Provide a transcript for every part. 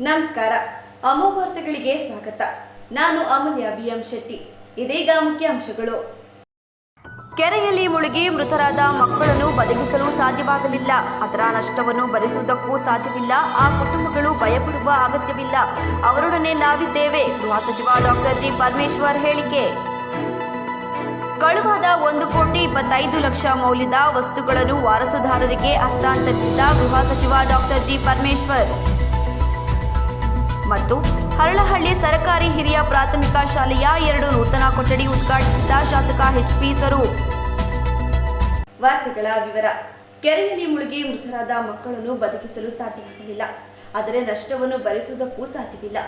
ನಮಸ್ಕಾರ. ಅಮೋಘ ವಾರ್ತೆಗಳಿಗೆ ಸ್ವಾಗತ. ನಾನು ಅಮೂಲ್ಯ ಬಿಎಂ ಶೆಟ್ಟಿ. ಇದೀಗ ಮುಖ್ಯಾಂಶಗಳು. ಕೆರೆಯಲ್ಲಿ ಮುಳುಗಿ ಮೃತರಾದ ಮಕ್ಕಳನ್ನು ಬದುಕಿಸಲು ಸಾಧ್ಯವಾಗಲಿಲ್ಲ. ಅದರ ನಷ್ಟವನ್ನು ಭರಿಸುವುದಕ್ಕೂ ಸಾಧ್ಯವಿಲ್ಲ. ಆ ಕುಟುಂಬಗಳು ಭಯಪಡುವ ಅಗತ್ಯವಿಲ್ಲ. ಅವರೊಡನೆ ನಾವಿದ್ದೇವೆ. ಗೃಹ ಸಚಿವ ಡಾಕ್ಟರ್ ಜಿ ಪರಮೇಶ್ವರ್ ಹೇಳಿಕೆ. ಕಳುವಾದ 1,25,00,000 ಮೌಲ್ಯದ ವಸ್ತುಗಳನ್ನು ವಾರಸುದಾರರಿಗೆ ಹಸ್ತಾಂತರಿಸಿದ ಗೃಹ ಸಚಿವ ಡಾಕ್ಟರ್ ಜಿ ಪರಮೇಶ್ವರ್. ಮತ್ತು ಹರಳಹಳ್ಳಿ ಸರ್ಕಾರಿ ಹಿರಿಯ ಪ್ರಾಥಮಿಕ ಶಾಲೆಯ 2 ನೂತನ ಕೊಠಡಿ ಉದ್ಘಾಟಿಸಿದ ಶಾಸಕ ಎಚ್.ಪಿ. ಸ್ವರೂಪ್. ವಾರ್ತೆಗಳ ವಿವರ. ಕೆರೆಯಲ್ಲಿ ಮುಳುಗಿ ಮೃತರಾದ ಮಕ್ಕಳನ್ನು ಬದುಕಿಸಲು ಸಾಧ್ಯವಾಗಲಿಲ್ಲ. ಆದರೆ ನಷ್ಟವನ್ನು ಭರಿಸುವುದಕ್ಕೂ ಸಾಧ್ಯವಿಲ್ಲ.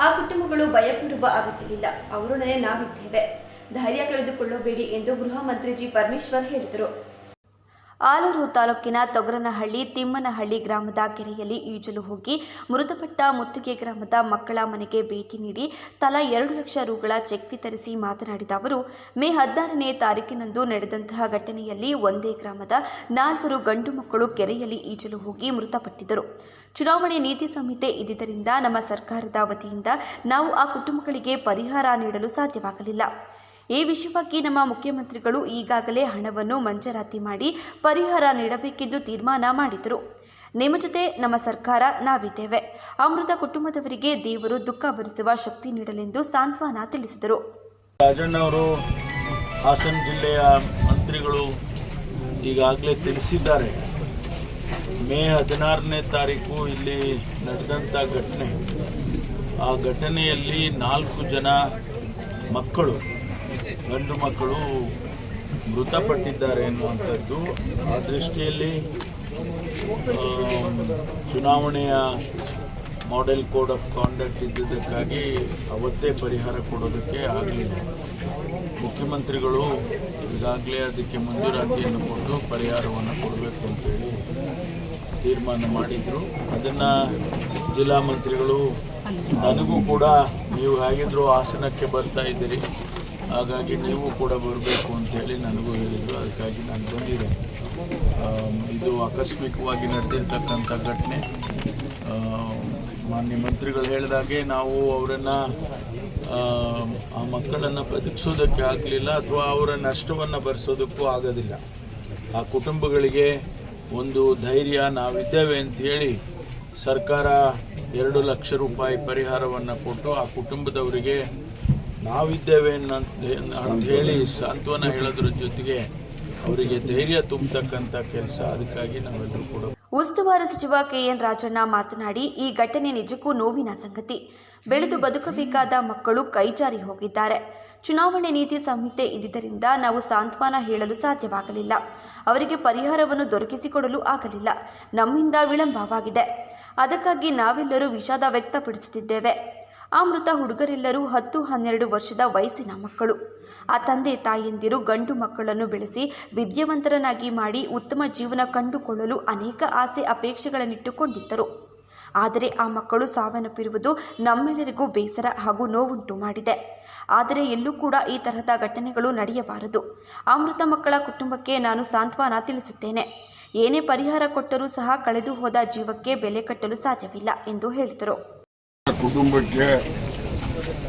ಆ ಕುಟುಂಬಗಳು ಭಯಪಡುವ ಅಗತ್ಯವಿಲ್ಲ. ಅವರೊಡನೆ ನಾವಿದ್ದೇವೆ. ಧೈರ್ಯ ಕಳೆದುಕೊಳ್ಳಬೇಡಿ ಎಂದು ಗೃಹ ಮಂತ್ರಿ ಜಿ ಪರಮೇಶ್ವರ್ ಹೇಳಿದರು. ಆಲೂರು ತಾಲೂಕಿನ ತೊಗರನಹಳ್ಳಿ ತಿಮ್ಮನಹಳ್ಳಿ ಗ್ರಾಮದ ಕೆರೆಯಲ್ಲಿ ಈಜಲು ಹೋಗಿ ಮೃತಪಟ್ಟ ಮುತ್ತಿಗೆ ಗ್ರಾಮದ ಮಕ್ಕಳ ಮನೆಗೆ ಭೇಟಿ ನೀಡಿ ತಲಾ 2 ಲಕ್ಷ ರುಗಳ ಚೆಕ್ ವಿತರಿಸಿ ಮಾತನಾಡಿದ ಅವರು, ಮೇ 16ನೇ ತಾರೀಕಿನಂದು ನಡೆದಂತಹ ಘಟನೆಯಲ್ಲಿ ಒಂದೇ ಗ್ರಾಮದ 4 ಗಂಡು ಮಕ್ಕಳು ಕೆರೆಯಲ್ಲಿ ಈಜಲು ಹೋಗಿ ಮೃತಪಟ್ಟಿದ್ದರು. ಚುನಾವಣೆ ನೀತಿ ಸಂಹಿತೆ ಇದ್ದಿದ್ದರಿಂದ ನಮ್ಮ ಸರ್ಕಾರದ ವತಿಯಿಂದ ನಾವು ಆ ಕುಟುಂಬಗಳಿಗೆ ಪರಿಹಾರ ನೀಡಲು ಸಾಧ್ಯವಾಗಲಿಲ್ಲ. ಈ ವಿಷಯವಾಗಿ ನಮ್ಮ ಮುಖ್ಯಮಂತ್ರಿಗಳು ಈಗಾಗಲೇ ಹಣವನ್ನು ಮಂಜೂರಾತಿ ಮಾಡಿ ಪರಿಹಾರ ನೀಡಬೇಕೆಂದು ತೀರ್ಮಾನ ಮಾಡಿದರು. ನಿಮ್ಮ ಜೊತೆ ನಮ್ಮ ಸರ್ಕಾರ ನಾವಿದ್ದೇವೆ. ಅಮೃತ ಕುಟುಂಬದವರಿಗೆ ದೇವರು ದುಃಖ ಭರಿಸುವ ಶಕ್ತಿ ನೀಡಲೆಂದು ಸಾಂತ್ವನ ತಿಳಿಸಿದರು. ರಾಜಣ್ಣವರು ಹಾಸನ ಜಿಲ್ಲೆಯ ಮಂತ್ರಿಗಳು ಈಗಾಗಲೇ ತಿಳಿಸಿದ್ದಾರೆ. ಮೇ 16ನೇ ತಾರೀಕು ಇಲ್ಲಿ ನಡೆದಂಥ ಘಟನೆ, ಆ ಘಟನೆಯಲ್ಲಿ 4 ಜನ ಮಕ್ಕಳು, ಗಂಡು ಮಕ್ಕಳು ಮೃತಪಟ್ಟಿದ್ದಾರೆ ಎನ್ನುವಂಥದ್ದು. ಆ ದೃಷ್ಟಿಯಲ್ಲಿ ಚುನಾವಣೆಯ ಮಾಡೆಲ್ ಕೋಡ್ ಆಫ್ ಕಾಂಡಕ್ಟ್ ಇದ್ದುದಕ್ಕಾಗಿ ಅವತ್ತೇ ಪರಿಹಾರ ಕೊಡೋದಕ್ಕೆ ಆಗಲಿಲ್ಲ. ಮುಖ್ಯಮಂತ್ರಿಗಳು ಈಗಾಗಲೇ ಅದಕ್ಕೆ ಮಂಜೂರಾತಿಯನ್ನು ಕೊಟ್ಟು ಪರಿಹಾರವನ್ನು ಕೊಡಬೇಕು ಅಂತೇಳಿ ತೀರ್ಮಾನ ಮಾಡಿದರು. ಅದನ್ನು ಜಿಲ್ಲಾ ಮಂತ್ರಿಗಳು ನನಗೂ ಕೂಡ, ನೀವು ಹೇಗಿದ್ರು ಹಾಸನಕ್ಕೆ ಬರ್ತಾ ಇದ್ದೀರಿ, ಹಾಗಾಗಿ ನೀವು ಕೂಡ ಬರಬೇಕು ಅಂತೇಳಿ ನನಗೂ ಹೇಳಿದರು. ಅದಕ್ಕಾಗಿ ನಾನು ಬಂದಿದ್ದೆ. ಇದು ಆಕಸ್ಮಿಕವಾಗಿ ನಡೆದಿರ್ತಕ್ಕಂಥ ಘಟನೆ. ಮಾನ್ಯ ಮಂತ್ರಿಗಳು ಹೇಳಿದಾಗೆ ನಾವು ಅವರನ್ನು, ಆ ಮಕ್ಕಳನ್ನು ಬದುಕಿಸೋದಕ್ಕೆ ಆಗಲಿಲ್ಲ ಅಥವಾ ಅವರ ನಷ್ಟವನ್ನು ಭರಿಸೋದಕ್ಕೂ ಆಗೋದಿಲ್ಲ. ಆ ಕುಟುಂಬಗಳಿಗೆ ಒಂದು ಧೈರ್ಯ, ನಾವಿದ್ದೇವೆ ಅಂಥೇಳಿ ಸರ್ಕಾರ 2 ಲಕ್ಷ ರೂಪಾಯಿ ಪರಿಹಾರವನ್ನು ಕೊಟ್ಟು ಆ ಕುಟುಂಬದವರಿಗೆ ನಾವಿದ್ದೇವೆ ಅಂತ ಹೇಳಿ ಸಾಂತ್ವನ ಹೇಳೋದ್ರ ಜೊತೆಗೆ ಅವರಿಗೆ ಧೈರ್ಯ ತುಂಬತಕ್ಕಂಥ ಕೆಲಸ. ಅದಕ್ಕಾಗಿ ನಾವೆಲ್ಲರೂ ಕೂಡ. ಉಸ್ತುವಾರಿ ಸಚಿವ ಕೆಎನ್ ರಾಜಣ್ಣ ಮಾತನಾಡಿ, ಈ ಘಟನೆ ನಿಜಕ್ಕೂ ನೋವಿನ ಸಂಗತಿ. ಬೆಳೆದು ಬದುಕಬೇಕಾದ ಮಕ್ಕಳು ಕೈಜಾರಿ ಹೋಗಿದ್ದಾರೆ. ಚುನಾವಣೆ ನೀತಿ ಸಂಹಿತೆ ಇದ್ದಿದ್ದರಿಂದ ನಾವು ಸಾಂತ್ವನ ಹೇಳಲು ಸಾಧ್ಯವಾಗಲಿಲ್ಲ. ಅವರಿಗೆ ಪರಿಹಾರವನ್ನು ದೊರಕಿಸಿಕೊಡಲು ಆಗಲಿಲ್ಲ. ನಮ್ಮಿಂದ ವಿಳಂಬವಾಗಿದೆ. ಅದಕ್ಕಾಗಿ ನಾವೆಲ್ಲರೂ ವಿಷಾದ ವ್ಯಕ್ತಪಡಿಸುತ್ತಿದ್ದೇವೆ. ಆ ಮೃತ ಹುಡುಗರೆಲ್ಲರೂ 10-12 ವರ್ಷದ ವಯಸ್ಸಿನ ಮಕ್ಕಳು. ಆ ತಂದೆ ತಾಯಂದಿರು ಗಂಡು ಮಕ್ಕಳನ್ನು ಬೆಳೆಸಿ ವಿದ್ಯಾವಂತರನ್ನಾಗಿ ಮಾಡಿ ಉತ್ತಮ ಜೀವನ ಕಂಡುಕೊಳ್ಳಲು ಅನೇಕ ಆಸೆ ಅಪೇಕ್ಷೆಗಳನ್ನಿಟ್ಟುಕೊಂಡಿದ್ದರು. ಆದರೆ ಆ ಮಕ್ಕಳು ಸಾವನ್ನಪ್ಪಿರುವುದು ನಮ್ಮೆಲ್ಲರಿಗೂ ಬೇಸರ ಹಾಗೂ ನೋವುಂಟು ಮಾಡಿದೆ. ಆದರೆ ಎಲ್ಲೂ ಕೂಡ ಈ ತರಹದ ಘಟನೆಗಳು ನಡೆಯಬಾರದು. ಆ ಮೃತ ಮಕ್ಕಳ ಕುಟುಂಬಕ್ಕೆ ನಾನು ಸಾಂತ್ವನ ತಿಳಿಸುತ್ತೇನೆ. ಏನೇ ಪರಿಹಾರ ಕೊಟ್ಟರೂ ಸಹ ಕಳೆದು ಹೋದ ಜೀವಕ್ಕೆ ಬೆಲೆ ಕಟ್ಟಲು ಸಾಧ್ಯವಿಲ್ಲ ಎಂದು ಹೇಳಿದರು. ಕುಟುಂಬಕ್ಕೆ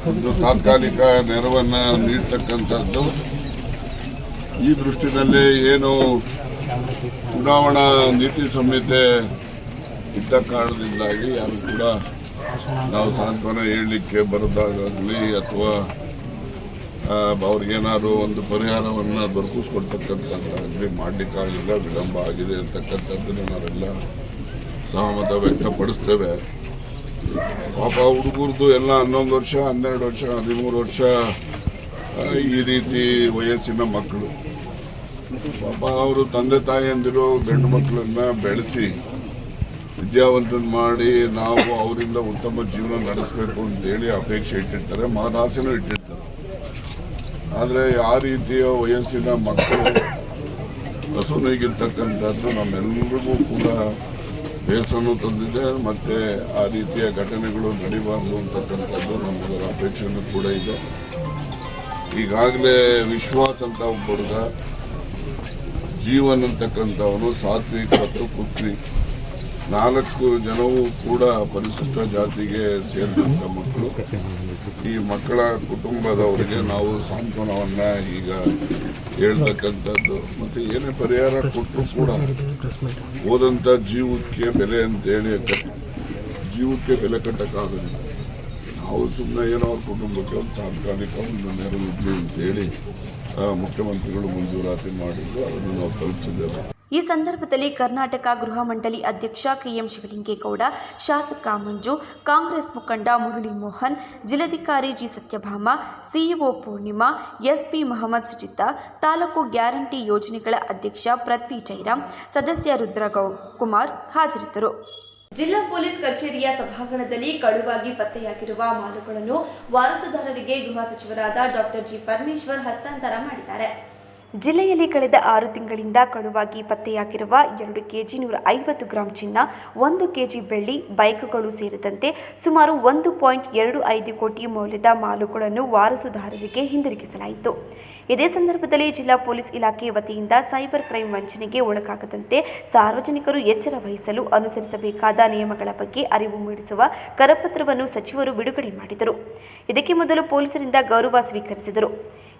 ಒಂದು ತಾತ್ಕಾಲಿಕ ನೆರವನ್ನು ನೀಡತಕ್ಕಂಥದ್ದು. ಈ ದೃಷ್ಟಿನಲ್ಲಿ ಏನು ಚುನಾವಣಾ ನೀತಿ ಸಂಹಿತೆ ಇದ್ದ ಕಾರಣದಿಂದಾಗಿ ಯಾರು ಕೂಡ ನಾವು ಸಾಂತ್ವನ ಹೇಳಲಿಕ್ಕೆ ಬರೋದಾಗಲಿ ಅಥವಾ ಅವ್ರಿಗೇನಾದ್ರು ಒಂದು ಪರಿಹಾರವನ್ನು ದೊರಕಿಸ್ಕೊಡ್ತಕ್ಕಂಥದ್ದಾಗಲಿ ಮಾಡಲಿಕ್ಕಾಗಿಲ್ಲ, ವಿಳಂಬ ಆಗಿದೆ ಅಂತಕ್ಕಂಥದ್ದನ್ನು ನಾವೆಲ್ಲ ಸಹಮತ ವ್ಯಕ್ತಪಡಿಸ್ತೇವೆ. ಪಾಪ ಹುಡುಗರದು ಎಲ್ಲ 11 ವರ್ಷ, 12 ವರ್ಷ, 13 ವರ್ಷ ಈ ರೀತಿ ವಯಸ್ಸಿನ ಮಕ್ಕಳು. ಪಾಪ ಅವರು ತಂದೆ ತಾಯಿಯಂದಿರು ಗಂಡು ಮಕ್ಕಳನ್ನು ಬೆಳೆಸಿ ವಿದ್ಯಾವಂತನ ಮಾಡಿ ನಾವು ಅವರಿಂದ ಉತ್ತಮ ಜೀವನ ನಡೆಸಬೇಕು ಅಂತೇಳಿ ಅಪೇಕ್ಷೆ ಇಟ್ಟಿರ್ತಾರೆ, ಮಹದಾಸೆನೂ ಇಟ್ಟಿರ್ತಾರೆ. ಆದರೆ ಆ ರೀತಿಯ ವಯಸ್ಸಿನ ಮಕ್ಕಳು ಹಸುನಿಗಿರ್ತಕ್ಕಂಥದ್ದು ನಮ್ಮೆಲ್ಲರಿಗೂ ಕೂಡ ಬೇಸನ್ನು ತಂದಿದೆ. ಮತ್ತು ಆ ರೀತಿಯ ಘಟನೆಗಳು ನಡೀಬಾರ್ದು ಅಂತಕ್ಕಂಥದ್ದು ನಮ್ಮೆಲ್ಲರ ಅಪೇಕ್ಷೆನೂ ಕೂಡ ಇದೆ. ಈಗಾಗಲೇ ವಿಶ್ವಾಸ ಅಂತ ಒಬ್ಬ ಹುಡುಗ, ಜೀವನ್ ಅಂತಕ್ಕಂಥವನು ಸಾತ್ವಿಕ್ ಮತ್ತು ಪೃಥ್ವಿ 4 ಜನವೂ ಕೂಡ ಪರಿಶಿಷ್ಟ ಜಾತಿಗೆ ಸೇರಿದಂಥ ಮಕ್ಕಳು. ಈ ಮಕ್ಕಳ ಕುಟುಂಬದವರಿಗೆ ನಾವು ಸಾಂತ್ವನವನ್ನು ಈಗ ಹೇಳ್ತಕ್ಕಂಥದ್ದು, ಮತ್ತು ಏನೇ ಪರಿಹಾರ ಕೊಟ್ಟರು ಕೂಡ ಹೋದಂಥ ಜೀವಕ್ಕೆ ಬೆಲೆ ಅಂತೇಳಿ ಜೀವಕ್ಕೆ ಬೆಲೆ ಕಟ್ಟಕ್ಕಾಗೋದಿಲ್ಲ. ನಾವು ಸುಮ್ಮನೆ ಏನೋ ಅವ್ರ ಕುಟುಂಬಕ್ಕೆ ಒಂದು ತಾತ್ಕಾಲಿಕ ಒಂದು ನೆರವು ಇದ್ವಿ ಅಂತೇಳಿ ಮುಖ್ಯಮಂತ್ರಿಗಳು ಮಂಜೂರಾತಿ ಮಾಡಿದ್ದು, ಅದನ್ನು ನಾವು ತಲುಪಿಸಿದ್ದೇವೆ. ಈ ಸಂದರ್ಭದಲ್ಲಿ ಕರ್ನಾಟಕ ಗೃಹ ಮಂಡಳಿ ಅಧ್ಯಕ್ಷ ಕೆಎಂ ಶಿವಲಿಂಗೇಗೌಡ, ಶಾಸಕ ಮಂಜು, ಕಾಂಗ್ರೆಸ್ ಮುಖಂಡ ಮುರಳಿ ಮೋಹನ್, ಜಿಲ್ಲಾಧಿಕಾರಿ G Satyabhama, CEO Purnima, SP Mohammed Sujitha, ತಾಲೂಕು ಗ್ಯಾರಂಟಿ ಯೋಜನೆಗಳ ಅಧ್ಯಕ್ಷ ಪೃಥ್ವಿ ಜೈರಾಮ್, ಸದಸ್ಯ ರುದ್ರಕುಮಾರ್ ಹಾಜರಿದ್ದರು. ಜಿಲ್ಲಾ ಪೊಲೀಸ್ ಕಚೇರಿಯ ಸಭಾಂಗಣದಲ್ಲಿ ಕಳುವಾಗಿ ಪತ್ತೆಯಾಗಿರುವ ಮಾಲುಗಳನ್ನು ವಾರಸುದಾರರಿಗೆ ಗೃಹ ಸಚಿವರಾದ ಡಾಕ್ಟರ್ ಜಿ ಪರಮೇಶ್ವರ್ ಹಸ್ತಾಂತರ ಮಾಡಿದ್ದಾರೆ. ಜಿಲ್ಲೆಯಲ್ಲಿ ಕಳೆದ 6 ತಿಂಗಳಿಂದ ಕಳುವಾಗಿ ಪತ್ತೆಯಾಗಿರುವ 2 ಕೆಜಿ 150 ಗ್ರಾಂ ಚಿನ್ನ, 1 ಕೆಜಿ ಬೆಳ್ಳಿ, ಬೈಕ್ಗಳು ಸೇರಿದಂತೆ ಸುಮಾರು 1.25 ಕೋಟಿ ಮೌಲ್ಯದ ಮಾಲುಗಳನ್ನು ವಾರಸುದಾರರಿಗೆ ಹಿಂದಿರುಗಿಸಲಾಯಿತು. ಇದೇ ಸಂದರ್ಭದಲ್ಲಿ ಜಿಲ್ಲಾ ಪೊಲೀಸ್ ಇಲಾಖೆ ವತಿಯಿಂದ ಸೈಬರ್ ಕ್ರೈಂ ವಂಚನೆಗೆ ಒಳಗಾಗದಂತೆ ಸಾರ್ವಜನಿಕರು ಎಚ್ಚರ ವಹಿಸಲು ಅನುಸರಿಸಬೇಕಾದ ನಿಯಮಗಳ ಬಗ್ಗೆ ಅರಿವು ಮೂಡಿಸುವ ಕರಪತ್ರವನ್ನು ಸಚಿವರು ಬಿಡುಗಡೆ ಮಾಡಿದರು. ಇದಕ್ಕೆ ಮೊದಲು ಪೊಲೀಸರಿಂದ ಗೌರವ ಸ್ವೀಕರಿಸಿದರು.